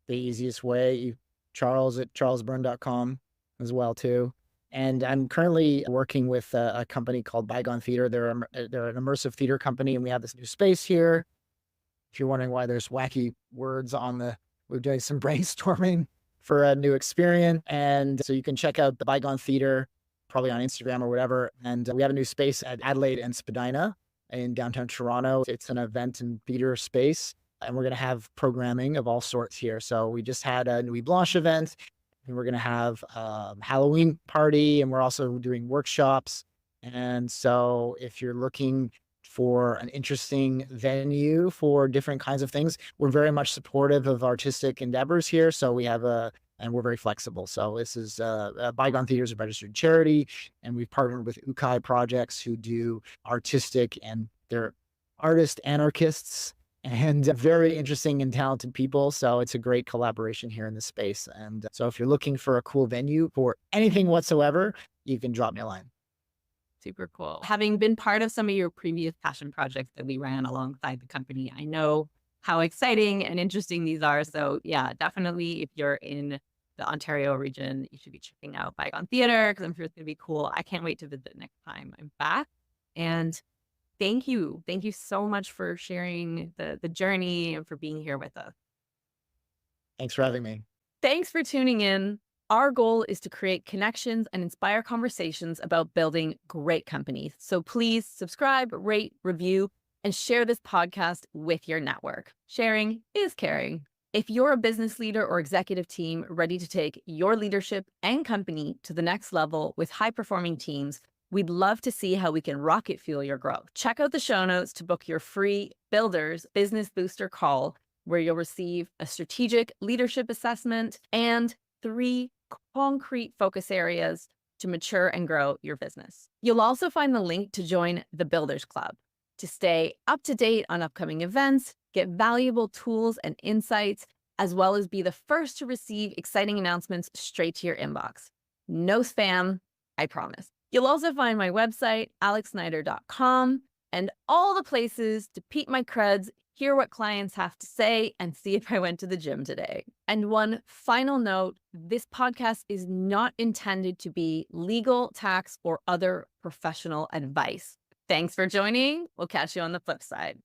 the easiest way. Charles at charlesbern.com as well too. And I'm currently working with a company called Bygone Theater. They're an immersive theater company, and we have this new space here. If you're wondering why there's wacky words we're doing some brainstorming for a new experience. And so you can check out the Bygone Theater, probably on Instagram or whatever. And we have a new space at Adelaide and Spadina in downtown Toronto. It's an event and theater space, and we're going to have programming of all sorts here. So we just had a Nuit Blanche event, and we're going to have Halloween party, and we're also doing workshops. And so if you're looking for an interesting venue for different kinds of things, we're very much supportive of artistic endeavors here. So we have and we're very flexible. So this is Bygone Theater is a registered charity, and we've partnered with Ukai Projects, who do artistic, and they're artist anarchists and very interesting and talented people. So it's a great collaboration here in this space. And so if you're looking for a cool venue for anything whatsoever, you can drop me a line. Super cool. Having been part of some of your previous passion projects that we ran alongside the company, I know how exciting and interesting these are. So yeah, definitely if you're in the Ontario region, you should be checking out Bygone Theater, because I'm sure it's going to be cool. I can't wait to visit next time I'm back. And thank you. Thank you so much for sharing the journey and for being here with us. Thanks for having me. Thanks for tuning in. Our goal is to create connections and inspire conversations about building great companies. So please subscribe, rate, review, and share this podcast with your network. Sharing is caring. If you're a business leader or executive team ready to take your leadership and company to the next level with high-performing teams, we'd love to see how we can rocket fuel your growth. Check out the show notes to book your free Builders Business Booster call, where you'll receive a strategic leadership assessment and 3 concrete focus areas to mature and grow your business. You'll also find the link to join the Builders Club to stay up to date on upcoming events, get valuable tools and insights, as well as be the first to receive exciting announcements straight to your inbox. No spam, I promise. You'll also find my website, alexsnyder.com, and all the places to peep my creds, hear what clients have to say, and see if I went to the gym today. And one final note, this podcast is not intended to be legal, tax, or other professional advice. Thanks for joining. We'll catch you on the flip side.